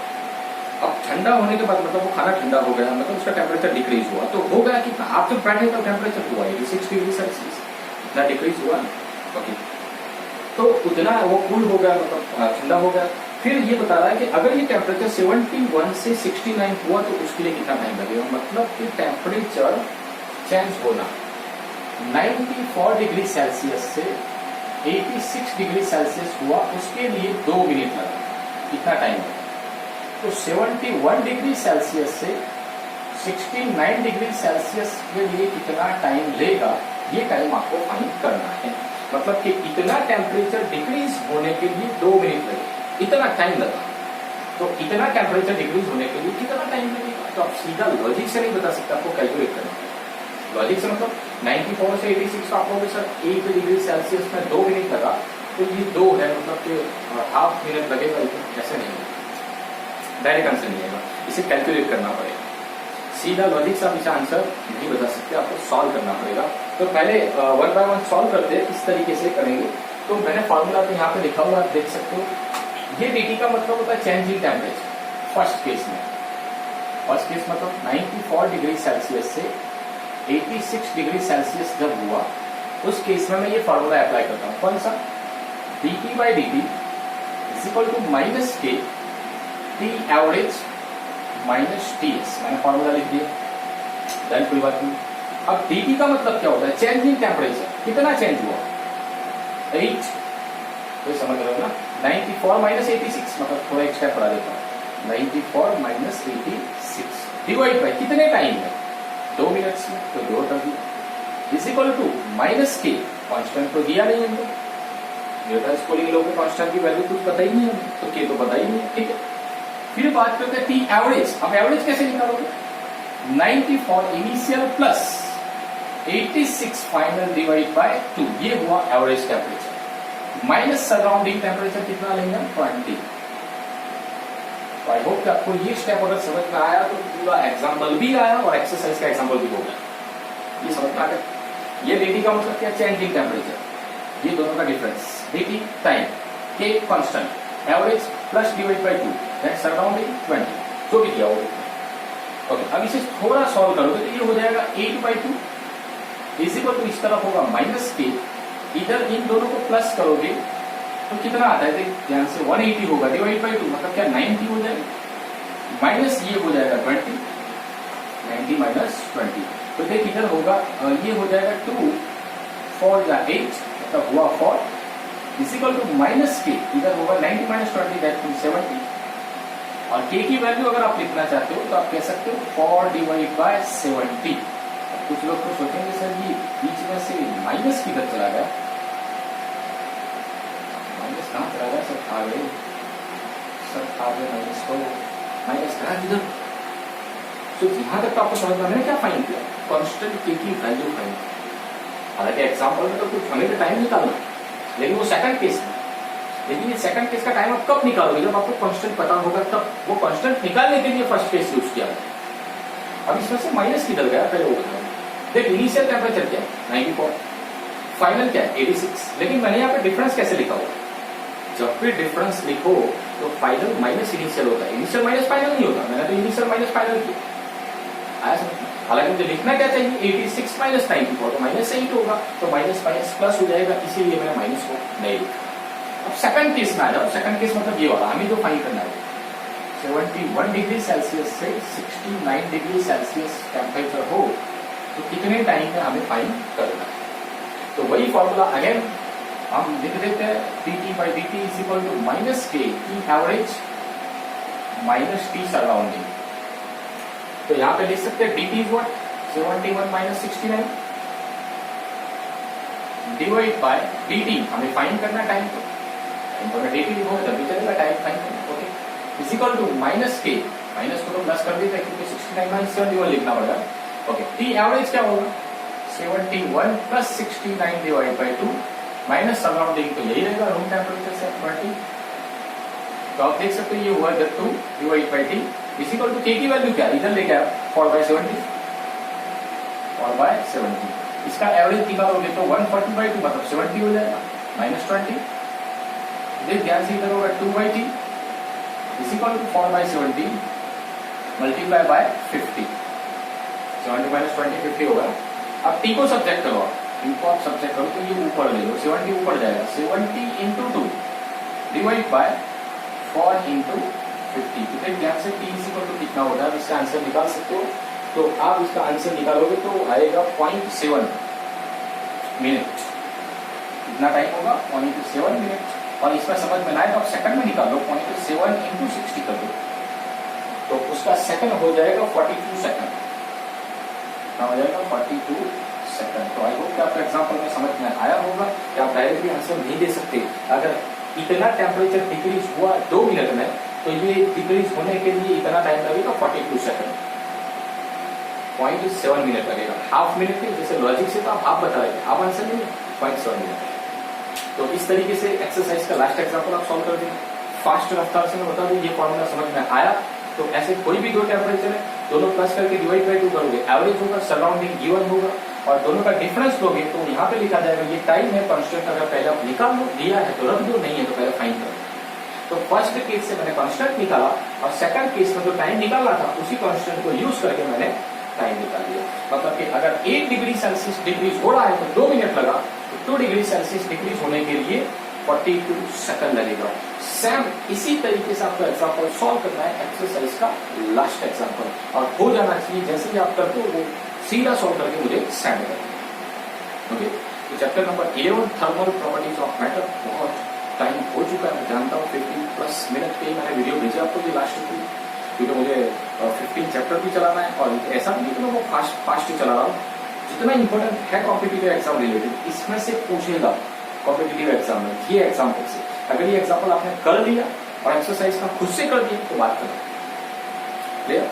अब ठंडा होने के बाद मतलब वो खाना ठंडा हो गया, मतलब उसका टेम्परेचर डिक्रीज हुआ, तो हो गया कि आप जब बैठे तो टेम्परेचर हुआ 86 डिग्री सेल्सियस, इतना डिक्रीज हुआ। ओके, तो उतना वो कूल हो गया, मतलब ठंडा हो गया। फिर ये बता रहा है कि अगर ये टेम्परेचर 71 से 69 हुआ तो उसके लिए कितना टाइम लगेगा, मतलब कि टेम्परेचर चेंज होना 94 डिग्री सेल्सियस से 86 डिग्री सेल्सियस हुआ, उसके लिए 2 मिनट लगा। कितना टाइम लगा? तो 71 डिग्री सेल्सियस से 69 डिग्री सेल्सियस के लिए कितना टाइम लेगा, ये टाइम आपको फाइंड करना है। मतलब कि इतना टेम्परेचर डिक्रीज होने के लिए 2 मिनट लगे, इतना टाइम लगा। तो इतना टेम्परेचर डिक्रीज होने के लिए कितना टाइम लगेगा, तो आप सीधा लॉजिक से नहीं बता सकते, आपको कैलकुलेट करना है। लॉजिक से मतलब 94 से 86 तो आप लोगों सर 1 डिग्री सेल्सियस में 2 मिनट लगा, तो ये 2 है, मतलब कि हाफ मिनट लगेगा। ऐसे नहीं, डायरेक्ट आंसर नहीं आएगा, इसे कैलकुलेट करना पड़ेगा। सीधा लॉजिक से आप इसे आंसर नहीं बता सकते, आपको सॉल्व करना पड़ेगा। तो पहले 1 बाय 1 सॉल्व करते हैं, इस तरीके से करेंगे। तो मैंने फॉर्मूला तो यहाँ पे लिखा हुआ, आप देख सकते हो। ये dt का मतलब होता है change in temperature first case में। फर्स्ट केस मतलब 94 डिग्री सेल्सियस से 86 डिग्री सेल्सियस जब हुआ, उस केस में मैं ये फॉर्मूला अप्लाई करता हूँ। कौन सा? dt by dt is equal to minus के टी एवरेज माइनस टीएस। मैंने फॉर्मूला लिख दिया, देन कोई बात नहीं। अब dt का मतलब क्या होता है? चेंज इन टेम्परेचर, कितना चेंज हुआ? 8, तो समझ रहे हो ना। 94 माइनस 86, मतलब थोड़ा एक स्टेप बढ़ा देता हूँ। 94 माइनस 86 डिवाइड बाई कितने टाइम में? 2 मिनट्स में, तो 2 कर दिया। Is equal to minus K, constant तो दिया नहीं हमको, न्यूटन स्कूलिंग लॉ में कांस्टेंट की वैल्यू कुछ पता ही नहीं है, तो के तो पता ही नहीं। ठीक है, फिर बात करते हैं टी एवरेज। अब एवरेज कैसे निकालोगे? 94 initial plus 86 final divide by 2, ये हुआ average temperature. Minus surrounding temperature कितना लेंगे? 20। तो आई होप कि आपको ये स्टेप अगर समझ में आया तो पूरा एग्जाम्पल भी आया और एक्सरसाइज का एग्जाम्पल भी हो गया। ये समझ में आ गया। ये dt का मतलब क्या? Change in temperature. ये दोनों का difference, dt time, k constant, average plus divide by 2, that surrounding 20, जो भी दिया हो। ओके, अब इसे थोड़ा सॉल्व करोगे तो ये हो जाएगा 8/2 इज इक्वल टू, इस तरफ होगा माइनस के, इधर इन दोनों को प्लस करोगे तो कितना आता है? ध्यान से 180 होगा, डिवाइड बाई 2 मतलब क्या? 90 हो जाएगा, माइनस ये हो जाएगा 20, 90 माइनस 20। तो देख इधर होगा, ये हो जाएगा 2 4 या 8, मतलब हुआ 4 इज इक्वल टू माइनस के, इधर होगा 90 माइनस 20 दैट मींस 70। और के की वैल्यू अगर आप लिखना चाहते हो तो आप कह सकते हो 4 डिवाइड बाय 70। कुछ लोग तो सोचेंगे सर ये बीच में से माइनस किधर चला गया? माइनस कहाँ चला गया? सब आ गए, सब आ गए माइनस, तो माइनस कहा किधर? तो यहां तक तो आपको समझ में मैंने क्या फाइंड किया? कांस्टेंट के की वैल्यू फाइंड। हालांकि एग्जाम्पल में तो कुछ हमें तो टाइम निकालना, लेकिन वो सेकंड केस है। लेकिन ये सेकंड केस का टाइम आप कब निकालोगे? जब आपको कांस्टेंट पता होगा तब। वो कांस्टेंट निकालने के लिए फर्स्ट केस यूज किया। अब इसमें से माइनस किधर गया पहले वो बताओ। देख इनिशियल टेम्परेचर क्या है? 94, फाइनल क्या है? 86। लेकिन मैंने यहाँ पे डिफरेंस कैसे लिखा हुआ? जब भी डिफरेंस लिखो तो फाइनल माइनस इनिशियल होता है, इनिशियल माइनस फाइनल नहीं होता। मैंने तो इनिशियल माइनस फाइनल किया, आया समझ? हालांकि मुझे लिखना क्या चाहिए? 86 माइनस 94, तो माइनस से 8 होगा, तो माइनस माइनस प्लस हो जाएगा, इसीलिए मैंने माइनस को नहीं लिखा। अब सेकंड केस में आ जाओ। सेकंड केस मतलब ये वाला हमें जो फाइंड करना है, 71 डिग्री सेल्सियस से 69 डिग्री सेल्सियस टेम्परेचर हो तो कितने टाइम में हमें फाइंड करना है? तो वही फॉर्मूला अगेन हम लिख देते हैं, dt by dt is equal to minus के T average minus T surrounding. तो यहाँ पे लिख सकते हैं dt is what? 71 minus 69 divide by dt, हमें फाइंड करना टाइम को। dt लिखोगे तब भी चलेगा, टाइम फाइंड करना। Okay, is equal to minus K, minus को तो प्लस कर देते हैं क्योंकि 69 माइनस 71 लिखना पड़ेगा। ओके, टी एवरेज क्या होगा? 71 plus 69 divide by 2 minus surrounding, तो यही रहेगा रूम टेम्परेचर से 20। तो आप देख सकते हो ये हुआ 2 divide by t is equal to k की वैल्यू क्या? इधर लेके आओ 4/70, 4/70। इसका एवरेज निकालोगे तो 140/2 मतलब 70 हो जाएगा, माइनस 20। देख ध्यान से, इधर होगा 2/t is equal to 4/70 multiply by 50, 70 minus 20 50 होगा। अब t को सब्जेक्ट करो, इनको आप सब्जेक्ट करो तो ये ऊपर ले लो, 70 ऊपर जाएगा, 70 इंटू 2 डिवाइड बाय 4 इंटू 50। तो ध्यान से t इक्वल टू कितना होगा, आप इसका आंसर निकाल सकते हो। तो आप इसका आंसर निकालोगे तो आएगा 0.7 मिनट। कितना टाइम होगा, 0.7 मिनट। और इसमें समझ में ना आए तो आप सेकंड में निकाल लो, 0.7 इंटू 60 कर दो तो उसका सेकंड हो जाएगा 42 सेकंड। कितना हो जाएगा, 42 सेकंड। तो आई होप कि आपका एग्जाम्पल में समझ में आया होगा कि आप डायरेक्टली आंसर नहीं दे सकते। अगर इतना टेम्परेचर डिक्रीज हुआ 2 मिनट में तो ये डिक्रीज होने के लिए इतना टाइम लगेगा 42 सेकंड, 0.7 मिनट लगेगा। हाफ मिनट के जैसे लॉजिक से तो आप हाफ बता रहे थे, हाफ आंसर नहीं है, 0.7 मिनट। तो इस तरीके से एक्सरसाइज का लास्ट एग्जाम्पल आप सॉल्व कर देंगे। फास्ट रफ्तार से मैं बता दूं, ये फॉर्मूला समझ में आया तो ऐसे कोई भी दो टेम्परेचर है, दोनों प्लस करके डिवाइड बाय 2 करोगे, एवरेज होगा, सराउंडिंग गिवन होगा और दोनों का डिफरेंस लोगे तो यहाँ पे लिखा जाएगा ये टाइम है कांस्टेंट। अगर पहले आप निकाल लो, दिया है तो रख दो, नहीं है तो पहले फाइंड करो। तो फर्स्ट केस से मैंने कांस्टेंट निकाला और सेकंड केस में जो टाइम निकालना था उसी कांस्टेंट को यूज करके मैंने टाइम निकाल दिया। मतलब कि अगर 8 डिग्री सेल्सियस डिक्रीज हो रहा है तो 2 मिनट लगा, तो 2 डिग्री सेल्सियस डिक्रीज होने के लिए 42 सेकंड लगेगा। सेम इसी तरीके से आपका एग्जाम्पल सॉल्व करना है, एक्सरसाइज का लास्ट एग्जाम्पल, और हो जाना चाहिए जैसे ही आप करते हो वो सीधा सॉल्व करके मुझे सेंड कर दें। ओके, तो chapter number 11 thermal properties of matter, बहुत टाइम हो चुका है, मैं जानता हूँ 15+ मिनट के मैंने वीडियो भेजी आपको ये लास्ट की, क्योंकि मुझे 15 चैप्टर भी चलाना है और ऐसा नहीं कि मैं वो फास्ट ही चला रहा हूँ। जितना इंपॉर्टेंट है कॉम्पिटिटिव एग्जाम रिलेटेड इसमें से पूछेगा कॉम्पिटिटिव एग्जाम में, ये एग्जाम्पल से। अगर ये एग्जाम्पल आपने कर लिया और एक्सरसाइज का खुद से कर दिया तो बात करें, क्लियर।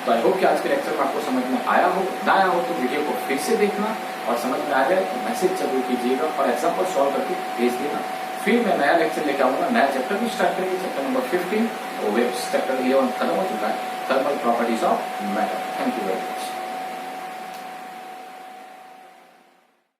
तो आई होप कि आज के लेक्चर में आपको समझ में आया हो, ना आया हो तो वीडियो को फिर से देखना और समझ में आ जाए तो मैसेज जरूर कीजिएगा और एग्जाम्पल सॉल्व करके भेज देना। फिर मैं नया लेक्चर लेकर आऊंगा, नया चैप्टर भी स्टार्ट करेंगे, चैप्टर नंबर 15। और चैप्टर 11 खत्म हो चुका है, thermal properties of matter. Thank you very much.